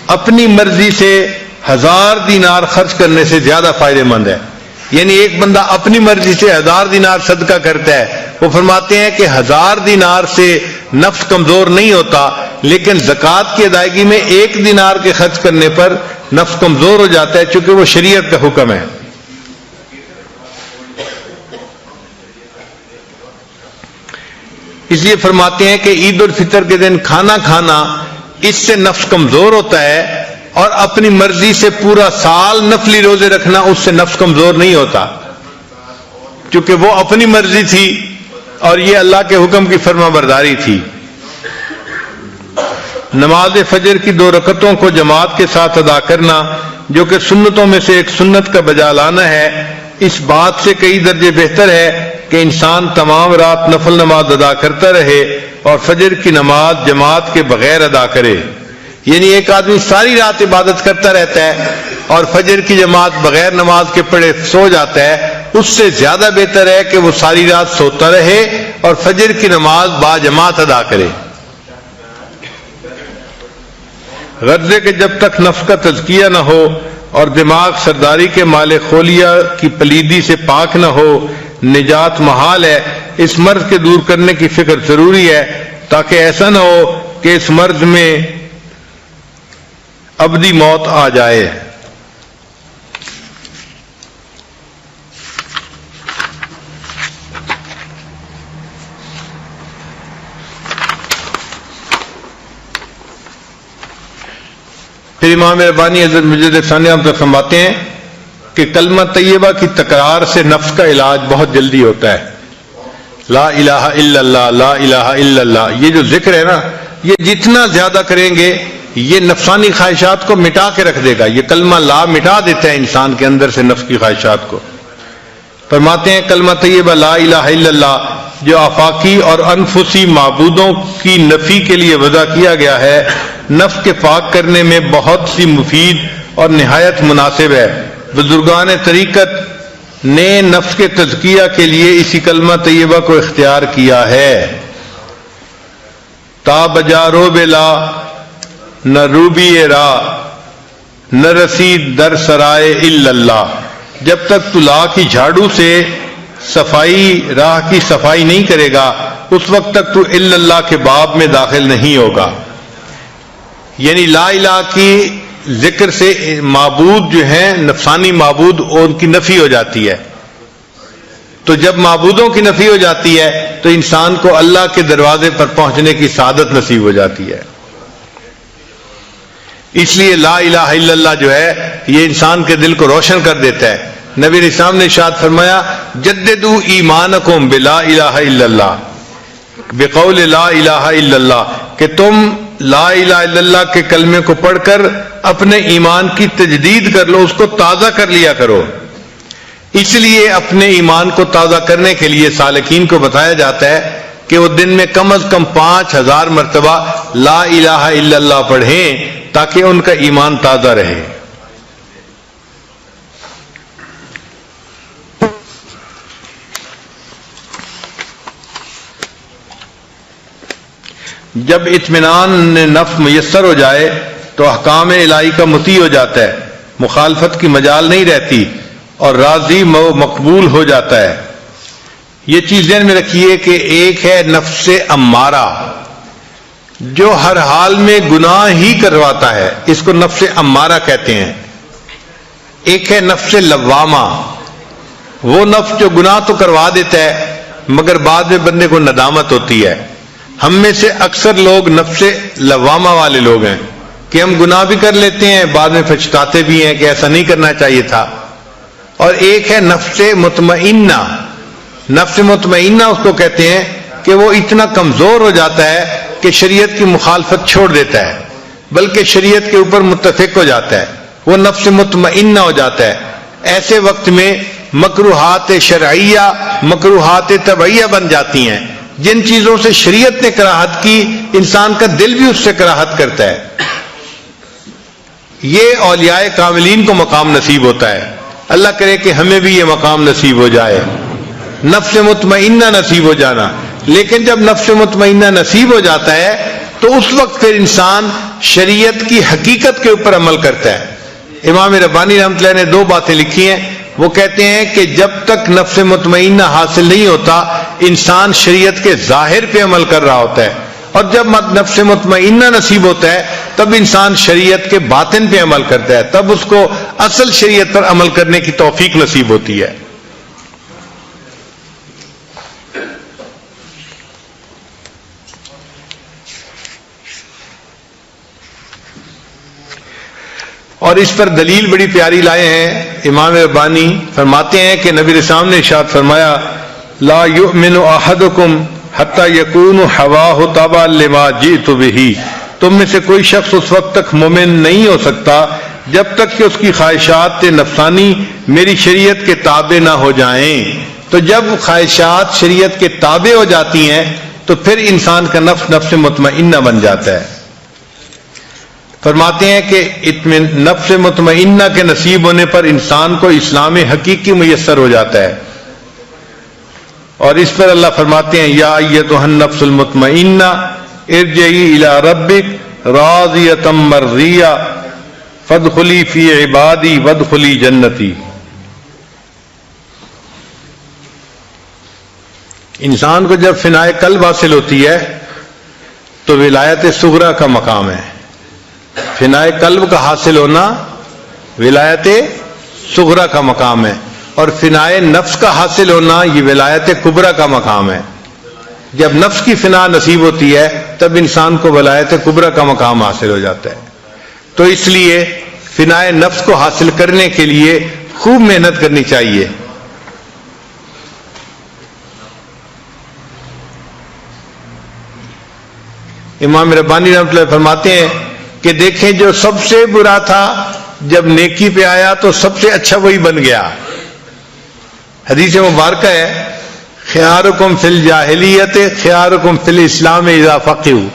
اپنی مرضی سے 1000 دینار خرچ کرنے سے زیادہ فائدہ مند ہے. یعنی ایک بندہ اپنی مرضی سے 1000 دینار صدقہ کرتا ہے. وہ فرماتے ہیں کہ 1000 دینار سے نفس کمزور نہیں ہوتا، لیکن زکوٰۃ کی ادائیگی میں 1 دینار کے خرچ کرنے پر نفس کمزور ہو جاتا ہے، چونکہ وہ شریعت کا حکم ہے. اس لیے فرماتے ہیں کہ عید الفطر کے دن کھانا کھانا اس سے نفس کمزور ہوتا ہے، اور اپنی مرضی سے پورا سال نفلی روزے رکھنا اس سے نفس کمزور نہیں ہوتا، کیونکہ وہ اپنی مرضی تھی اور یہ اللہ کے حکم کی فرما برداری تھی۔ نماز فجر کی 2 رکعتوں کو جماعت کے ساتھ ادا کرنا، جو کہ سنتوں میں سے ایک سنت کا بجا لانا ہے، اس بات سے کئی درجے بہتر ہے کہ انسان تمام رات نفل نماز ادا کرتا رہے اور فجر کی نماز جماعت کے بغیر ادا کرے۔ یعنی ایک آدمی ساری رات عبادت کرتا رہتا ہے اور فجر کی جماعت بغیر نماز کے پڑھے سو جاتا ہے، اس سے زیادہ بہتر ہے کہ وہ ساری رات سوتا رہے اور فجر کی نماز با جماعت ادا کرے۔ غرضے کہ جب تک نفس کا تزکیہ نہ ہو اور دماغ سرداری کے مال خولیہ کی پلیدی سے پاک نہ ہو، نجات محال ہے۔ اس مرض کے دور کرنے کی فکر ضروری ہے، تاکہ ایسا نہ ہو کہ اس مرض میں ابدی موت آ جائے۔ پھر امام ربانی حضرت مجدد ثانی ہم تک فرماتے ہیں کہ کلمہ طیبہ کی تکرار سے نفس کا علاج بہت جلدی ہوتا ہے۔ لا الہ الا اللہ، لا الہ الا اللہ، یہ جو ذکر ہے نا، یہ جتنا زیادہ کریں گے یہ نفسانی خواہشات کو مٹا کے رکھ دے گا۔ یہ کلمہ لا مٹا دیتا ہے انسان کے اندر سے نفس کی خواہشات کو۔ فرماتے ہیں کلمہ طیبہ لا الہ الا اللہ جو آفاقی اور انفسی معبودوں کی نفی کے لیے وضع کیا گیا ہے، نفس کے پاک کرنے میں بہت سی مفید اور نہایت مناسب ہے۔ بزرگان طریقت نے نفس کے تزکیہ کے لیے اسی کلمہ طیبہ کو اختیار کیا ہے۔ تا بجارو بلا نہ روبی را نہ رسید در سرائے الا اللہ، جب تک تو لا کی جھاڑو سے صفائی راہ کی صفائی نہیں کرے گا اس وقت تک تو الا اللہ کے باب میں داخل نہیں ہوگا۔ یعنی لا الہ کی ذکر سے معبود جو ہیں نفسانی معبود ان کی نفی ہو جاتی ہے، تو جب معبودوں کی نفی ہو جاتی ہے تو انسان کو اللہ کے دروازے پر پہنچنے کی سعادت نصیب ہو جاتی ہے۔ اس لیے لا الہ الا اللہ جو ہے یہ انسان کے دل کو روشن کر دیتا ہے۔ نبی علیہ السلام نے ارشاد فرمایا جددوا ایمانکم بلا الہ الا اللہ، بقول لا الہ الا اللہ، کہ تم لا الہ الا اللہ کے کلمے کو پڑھ کر اپنے ایمان کی تجدید کر لو، اس کو تازہ کر لیا کرو۔ اس لیے اپنے ایمان کو تازہ کرنے کے لیے سالکین کو بتایا جاتا ہے کہ وہ دن میں کم از کم 5000 مرتبہ لا الہ الا اللہ پڑھیں تاکہ ان کا ایمان تازہ رہے۔ جب اطمینان نفس میسر ہو جائے تو احکام الہی کا مطیع ہو جاتا ہے، مخالفت کی مجال نہیں رہتی اور راضی مقبول ہو جاتا ہے۔ یہ چیز ذہن میں رکھیے کہ ایک ہے نفس امارہ جو ہر حال میں گناہ ہی کرواتا ہے، اس کو نفس امارہ کہتے ہیں۔ ایک ہے نفس لوامہ، وہ نفس جو گناہ تو کروا دیتا ہے مگر بعد میں بندے کو ندامت ہوتی ہے۔ ہم میں سے اکثر لوگ نفس لوامہ والے لوگ ہیں کہ ہم گناہ بھی کر لیتے ہیں بعد میں پچھتاتے بھی ہیں کہ ایسا نہیں کرنا چاہیے تھا۔ اور ایک ہے نفس مطمئنہ، نفس مطمئنہ اس کو کہتے ہیں کہ وہ اتنا کمزور ہو جاتا ہے کہ شریعت کی مخالفت چھوڑ دیتا ہے بلکہ شریعت کے اوپر متفق ہو جاتا ہے، وہ نفس مطمئنہ ہو جاتا ہے۔ ایسے وقت میں مکروہات شرعیہ مکروہات طبعیہ بن جاتی ہیں، جن چیزوں سے شریعت نے کراہت کی انسان کا دل بھی اس سے کراہت کرتا ہے۔ یہ اولیاء کاملین کو مقام نصیب ہوتا ہے، اللہ کرے کہ ہمیں بھی یہ مقام نصیب ہو جائے، نفس مطمئنہ نصیب ہو جانا۔ لیکن جب نفس مطمئنہ نصیب ہو جاتا ہے تو اس وقت پھر انسان شریعت کی حقیقت کے اوپر عمل کرتا ہے۔ امام ربانی رحمۃ اللہ نے 2 باتیں لکھی ہیں، وہ کہتے ہیں کہ جب تک نفس مطمئنہ حاصل نہیں ہوتا انسان شریعت کے ظاہر پہ عمل کر رہا ہوتا ہے، اور جب نفس مطمئنہ نصیب ہوتا ہے تب انسان شریعت کے باطن پہ عمل کرتا ہے، تب اس کو اصل شریعت پر عمل کرنے کی توفیق نصیب ہوتی ہے۔ اور اس پر دلیل بڑی پیاری لائے ہیں. امام ربانی فرماتے ہیں کہ نبی اسلام نے ارشاد فرمایا لا یؤمن احدکم حتی یکون ہواہ تبعا لما جئت بہ. تم میں سے کوئی شخص اس وقت تک مومن نہیں ہو سکتا جب تک کہ اس کی خواہشات نفسانی میری شریعت کے تابع نہ ہو جائیں. تو جب خواہشات شریعت کے تابع ہو جاتی ہیں تو پھر انسان کا نفس نفس مطمئنہ بن جاتا ہے. فرماتے ہیں کہ نفس مطمئنہ کے نصیب ہونے پر انسان کو اسلام حقیقی میسر ہو جاتا ہے. اور اس پر اللہ فرماتے ہیں یا ایتھا النفس المطمئنہ ارجعی الی ربک راضیۃ مرضیہ فادخلی فی عبادی وادخلی جنتی. انسان کو جب فنائے قلب حاصل ہوتی ہے تو ولایت صغریٰ کا مقام ہے. فنائے قلب کا حاصل ہونا ولایت صغریٰ کا مقام ہے، اور فنائے نفس کا حاصل ہونا یہ ولایت کبریٰ کا مقام ہے. جب نفس کی فنا نصیب ہوتی ہے تب انسان کو ولایت کبریٰ کا مقام حاصل ہو جاتا ہے. تو اس لیے فنائے نفس کو حاصل کرنے کے لیے خوب محنت کرنی چاہیے. امام ربانی رحمۃ اللہ فرماتے ہیں کہ دیکھیں جو سب سے برا تھا جب نیکی پہ آیا تو سب سے اچھا وہی بن گیا. حدیث مبارکہ ہے خیارکم فی الجاہلیت خیارکم فی الاسلام اذا فقہوا،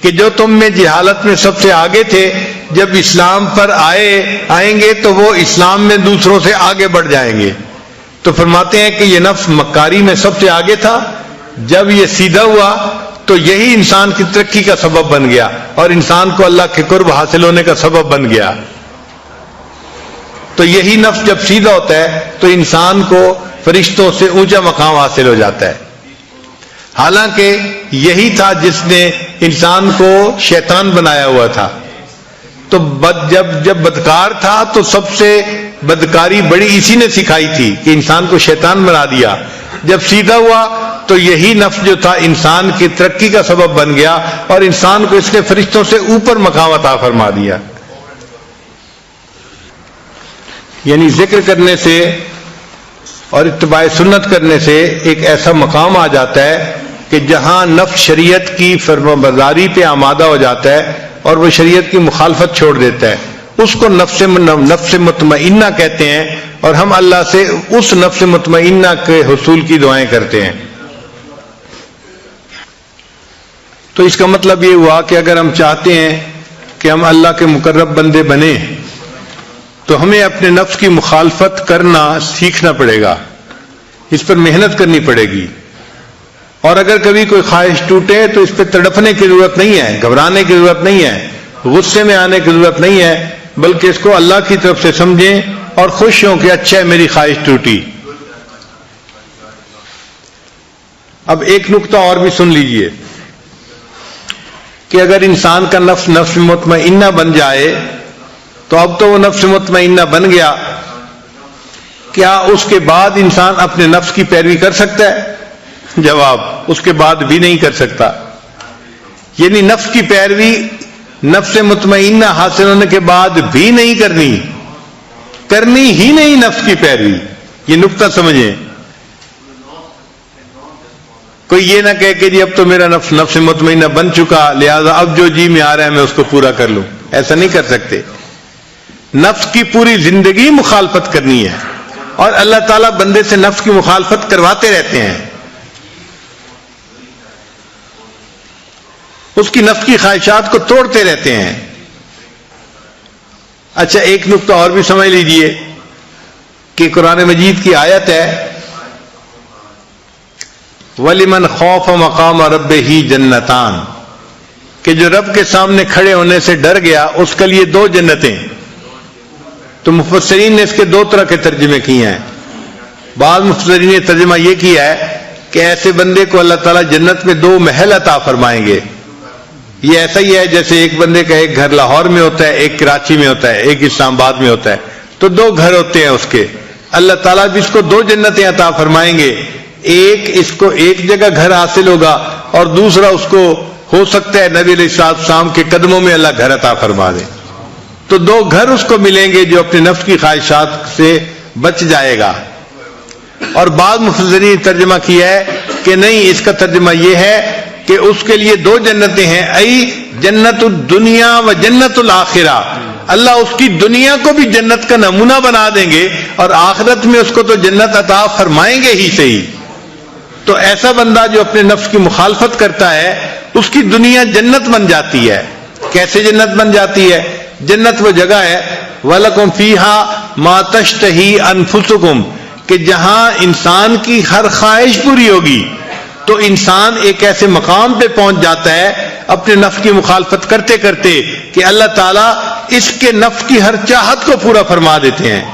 کہ جو تم میں جہالت میں سب سے آگے تھے جب اسلام پر آئیں گے تو وہ اسلام میں دوسروں سے آگے بڑھ جائیں گے. تو فرماتے ہیں کہ یہ نفس مکاری میں سب سے آگے تھا، جب یہ سیدھا ہوا تو یہی انسان کی ترقی کا سبب بن گیا اور انسان کو اللہ کے قرب حاصل ہونے کا سبب بن گیا. تو یہی نفس جب سیدھا ہوتا ہے تو انسان کو فرشتوں سے اونچا مقام حاصل ہو جاتا ہے. حالانکہ یہی تھا جس نے انسان کو شیطان بنایا ہوا تھا. تو جب بدکار تھا تو سب سے بدکاری بڑی اسی نے سکھائی تھی کہ انسان کو شیطان بنا دیا. جب سیدھا ہوا تو یہی نفس جو تھا انسان کی ترقی کا سبب بن گیا اور انسان کو اس نے فرشتوں سے اوپر مقام عطا فرما دیا. یعنی ذکر کرنے سے اور اتباع سنت کرنے سے ایک ایسا مقام آ جاتا ہے کہ جہاں نفس شریعت کی فرمانبرداری پہ آمادہ ہو جاتا ہے اور وہ شریعت کی مخالفت چھوڑ دیتا ہے. اس کو نفس مطمئنہ کہتے ہیں اور ہم اللہ سے اس نفس مطمئنہ کے حصول کی دعائیں کرتے ہیں. تو اس کا مطلب یہ ہوا کہ اگر ہم چاہتے ہیں کہ ہم اللہ کے مقرب بندے بنیں تو ہمیں اپنے نفس کی مخالفت کرنا سیکھنا پڑے گا، اس پر محنت کرنی پڑے گی. اور اگر کبھی کوئی خواہش ٹوٹے تو اس پہ تڑپنے کی ضرورت نہیں ہے، گھبرانے کی ضرورت نہیں ہے، غصے میں آنے کی ضرورت نہیں ہے، بلکہ اس کو اللہ کی طرف سے سمجھیں اور خوش ہوں کہ اچھا ہے میری خواہش ٹوٹی. اب ایک نقطہ اور بھی سن لیجئے کہ اگر انسان کا نفس مطمئنہ بن جائے تو اب تو وہ نفس مطمئنہ بن گیا، کیا اس کے بعد انسان اپنے نفس کی پیروی کر سکتا ہے؟ جواب اس کے بعد بھی نہیں کر سکتا. یعنی نفس کی پیروی نفس مطمئنہ حاصل ہونے کے بعد بھی نہیں کرنی ہی نہیں نفس کی پیروی. یہ نقطہ سمجھیں. کوئی یہ نہ کہے کہ جی اب تو میرا نفس مطمئنہ بن چکا لہذا اب جو جی میں آ رہا ہے میں اس کو پورا کر لوں. ایسا نہیں کر سکتے. نفس کی پوری زندگی مخالفت کرنی ہے اور اللہ تعالیٰ بندے سے نفس کی مخالفت کرواتے رہتے ہیں. اس کی نفس کی خواہشات کو توڑتے رہتے ہیں. اچھا ایک نقطہ اور بھی سمجھ لیجئے کہ قرآن مجید کی آیت ہے وَلِمَنْ خَافَ مَقَامَ رَبِّهِ جَنَّتَانِ، کہ جو رب کے سامنے کھڑے ہونے سے ڈر گیا اس کے لیے 2 جنتیں. تو مفسرین نے اس کے 2 طرح کے ترجمے کیے ہیں. بعض مفسرین نے ترجمہ یہ کیا ہے کہ ایسے بندے کو اللہ تعالیٰ جنت میں 2 محل عطا فرمائیں گے. یہ ایسا ہی ہے جیسے ایک بندے کا ایک گھر لاہور میں ہوتا ہے، ایک کراچی میں ہوتا ہے، ایک اسلام آباد میں ہوتا ہے، تو 2 گھر ہوتے ہیں اس کے. اللہ تعالیٰ بھی اس کو 2 جنتیں عطا فرمائیں گے. ایک اس کو ایک جگہ گھر حاصل ہوگا اور دوسرا اس کو ہو سکتا ہے نبی علیہ السلام کے قدموں میں اللہ گھر عطا فرما دے. تو 2 گھر اس کو ملیں گے جو اپنے نفس کی خواہشات سے بچ جائے گا. اور بعض مفسرین نے ترجمہ کیا ہے کہ نہیں، اس کا ترجمہ یہ ہے کہ اس کے لیے 2 جنتیں ہیں، ای جنت الدنیا و جنت الآخرہ. اللہ اس کی دنیا کو بھی جنت کا نمونہ بنا دیں گے اور آخرت میں اس کو تو جنت عطا فرمائیں گے ہی صحیح. تو ایسا بندہ جو اپنے نفس کی مخالفت کرتا ہے اس کی دنیا جنت بن جاتی ہے. کیسے جنت بن جاتی ہے؟ جنت وہ جگہ ہے وَلَكُمْ فِيهَا مَا تَشْتَهِي أَنفُسُكُمْ کہ جہاں انسان کی ہر خواہش پوری ہوگی. تو انسان ایک ایسے مقام پہ پہنچ جاتا ہے اپنے نفس کی مخالفت کرتے کرتے کہ اللہ تعالیٰ اس کے نفس کی ہر چاہت کو پورا فرما دیتے ہیں.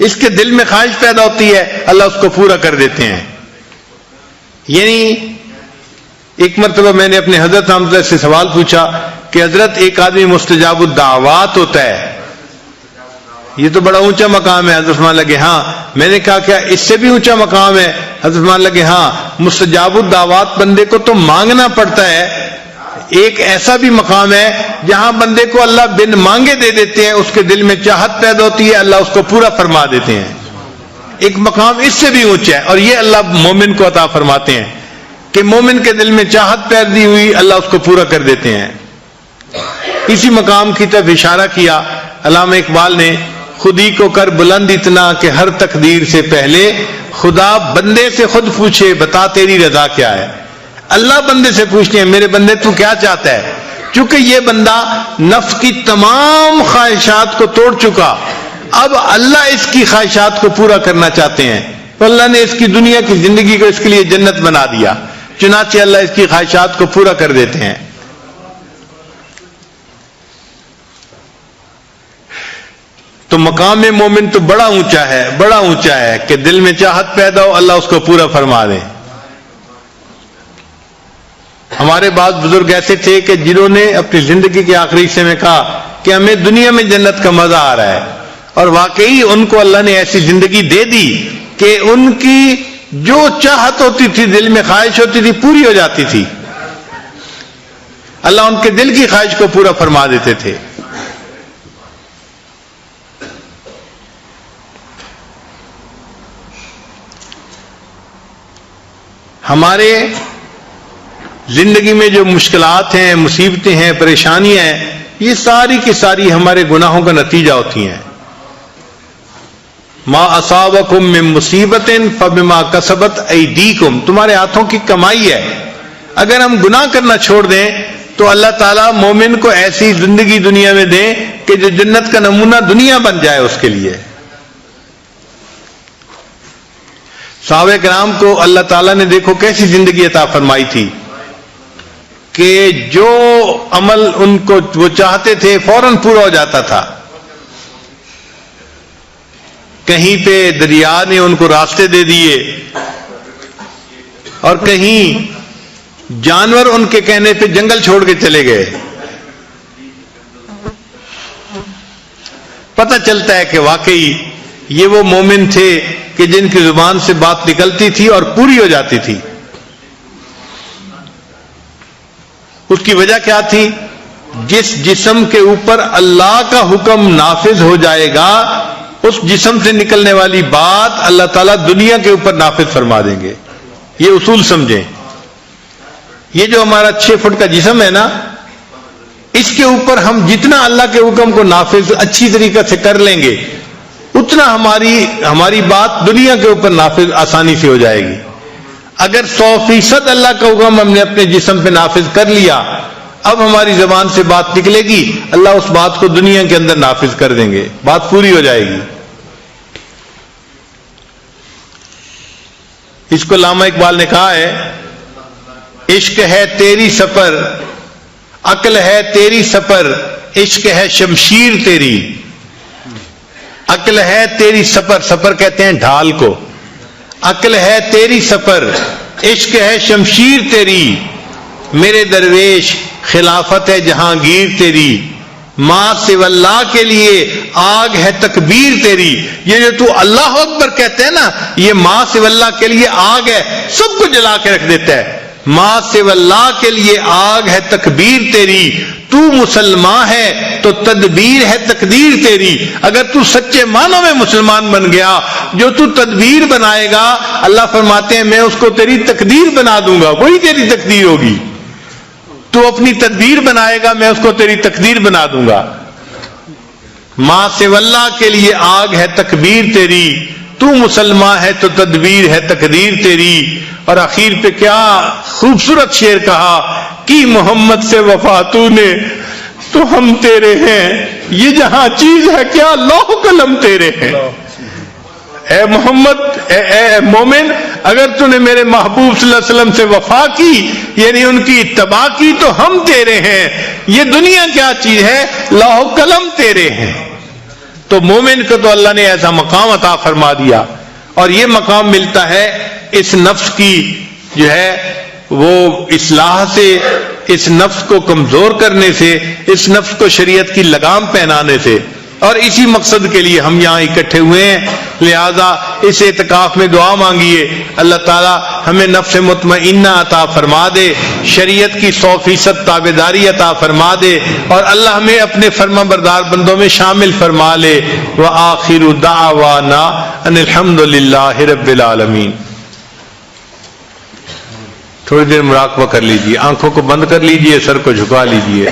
اس کے دل میں خواہش پیدا ہوتی ہے، اللہ اس کو پورا کر دیتے ہیں. یعنی ایک مرتبہ میں نے اپنے حضرت حمزہ سے سوال پوچھا کہ حضرت ایک آدمی مستجاب الدعوات ہوتا ہے، یہ تو بڑا اونچا مقام ہے. حضرت فرمان لگے ہاں. میں نے کہا کیا اس سے بھی اونچا مقام ہے؟ حضرت فرمان لگے ہاں، مستجاب الدعوات بندے کو تو مانگنا پڑتا ہے. ایک ایسا بھی مقام ہے جہاں بندے کو اللہ بن مانگے دے دیتے ہیں، اس کے دل میں چاہت پیدا ہوتی ہے، اللہ اس کو پورا فرما دیتے ہیں. ایک مقام اس سے بھی اونچا ہے اور یہ اللہ مومن کو عطا فرماتے ہیں کہ مومن کے دل میں چاہت پیدا ہوئی، اللہ اس کو پورا کر دیتے ہیں. اسی مقام کی طرف اشارہ کیا علامہ اقبال نے، خودی کو کر بلند اتنا کہ ہر تقدیر سے پہلے خدا بندے سے خود پوچھے بتا تیری رضا کیا ہے. اللہ بندے سے پوچھتے ہیں میرے بندے تو کیا چاہتا ہے. چونکہ یہ بندہ نفس کی تمام خواہشات کو توڑ چکا، اب اللہ اس کی خواہشات کو پورا کرنا چاہتے ہیں. تو اللہ نے اس کی دنیا کی زندگی کو اس کے لیے جنت بنا دیا، چنانچہ اللہ اس کی خواہشات کو پورا کر دیتے ہیں. تو مقام مومن تو بڑا اونچا ہے، بڑا اونچا ہے کہ دل میں چاہت پیدا ہو، اللہ اس کو پورا فرما دے. ہمارے بعض بزرگ ایسے تھے کہ جنہوں نے اپنی زندگی کے آخری حصے میں کہا کہ ہمیں دنیا میں جنت کا مزہ آ رہا ہے، اور واقعی ان کو اللہ نے ایسی زندگی دے دی کہ ان کی جو چاہت ہوتی تھی، دل میں خواہش ہوتی تھی، پوری ہو جاتی تھی. اللہ ان کے دل کی خواہش کو پورا فرما دیتے تھے. ہمارے زندگی میں جو مشکلات ہیں، مصیبتیں ہیں، پریشانیاں ہیں، یہ ساری کی ساری ہمارے گناہوں کا نتیجہ ہوتی ہیں. ما اصابکم من مصیبت فبما کسبت ایدیکم، تمہارے ہاتھوں کی کمائی ہے. اگر ہم گناہ کرنا چھوڑ دیں تو اللہ تعالیٰ مومن کو ایسی زندگی دنیا میں دیں کہ جو جنت کا نمونہ دنیا بن جائے اس کے لیے. صحابہ کرام کو اللہ تعالیٰ نے دیکھو کیسی زندگی عطا فرمائی تھی کہ جو عمل ان کو وہ چاہتے تھے فوراً پورا ہو جاتا تھا. کہیں پہ دریا نے ان کو راستے دے دیے اور کہیں جانور ان کے کہنے پہ جنگل چھوڑ کے چلے گئے. پتہ چلتا ہے کہ واقعی یہ وہ مومن تھے کہ جن کی زبان سے بات نکلتی تھی اور پوری ہو جاتی تھی. اس کی وجہ کیا تھی؟ جس جسم کے اوپر اللہ کا حکم نافذ ہو جائے گا اس جسم سے نکلنے والی بات اللہ تعالیٰ دنیا کے اوپر نافذ فرما دیں گے. یہ اصول سمجھیں. یہ جو ہمارا 6 فٹ کا جسم ہے نا، اس کے اوپر ہم جتنا اللہ کے حکم کو نافذ اچھی طریقے سے کر لیں گے اتنا ہماری بات دنیا کے اوپر نافذ آسانی سے ہو جائے گی. اگر 100% اللہ کا حکم ہم نے اپنے جسم پہ نافذ کر لیا، اب ہماری زبان سے بات نکلے گی، اللہ اس بات کو دنیا کے اندر نافذ کر دیں گے، بات پوری ہو جائے گی. اس کو علامہ اقبال نے کہا ہے، عشق ہے تیری سفر، عقل ہے تیری سفر، عشق ہے شمشیر تیری. عقل ہے تیری سفر، سفر کہتے ہیں ڈھال کو. عقل ہے تیری سفر، عشق ہے شمشیر تیری. میرے درویش خلافت ہے جہانگیر تیری. ماں سو اللہ کے لیے آگ ہے تکبیر تیری. یہ جو تو اللہ اکبر کہتے ہیں نا، یہ ماں سو اللہ کے لیے آگ ہے، سب کو جلا کے رکھ دیتا ہے. ماں سے اللہ کے لیے آگ ہے تکبیر تیری، تو مسلمان ہے تو تدبیر ہے تقدیر تیری۔ اگر تو سچے معنوں میں مسلمان بن گیا، جو تو تدبیر بنائے گا اللہ فرماتے ہیں میں اس کو تیری تقدیر بنا دوں گا، وہی تیری تقدیر ہوگی۔ تو اپنی تدبیر بنائے گا میں اس کو تیری تقدیر بنا دوں گا۔ ماں سے اللہ کے لیے آگ ہے تکبیر تیری، تو مسلمان ہے تو تدبیر ہے تقدیر تیری۔ اور اخیر پہ کیا خوبصورت شعر کہا کہ محمد سے وفا تو نے تو ہم تیرے ہیں، یہ جہاں چیز ہے کیا لوح قلم تیرے ہیں۔ اے محمد، اے مومن، اگر تو نے میرے محبوب صلی اللہ علیہ وسلم سے وفا کی، یعنی ان کی اتباع کی، تو ہم تیرے ہیں، یہ دنیا کیا چیز ہے لوح قلم تیرے ہیں۔ تو مومن کو تو اللہ نے ایسا مقام عطا فرما دیا، اور یہ مقام ملتا ہے اس نفس کی جو ہے وہ اصلاح سے، اس نفس کو کمزور کرنے سے، اس نفس کو شریعت کی لگام پہنانے سے، اور اسی مقصد کے لیے ہم یہاں اکٹھے ہوئے ہیں۔ لہذا اس اعتکاف میں دعا مانگیے اللہ تعالی ہمیں نفس مطمئنہ عطا فرما دے، شریعت کی 100% تابعداری عطا فرما دے، اور اللہ ہمیں اپنے فرما بردار بندوں میں شامل فرما لے۔ وآخر دعوانا ان الحمد للہ رب العالمین۔ تھوڑی دیر مراقبہ کر لیجیے، آنکھوں کو بند کر لیجیے، سر کو جھکا لیجیے۔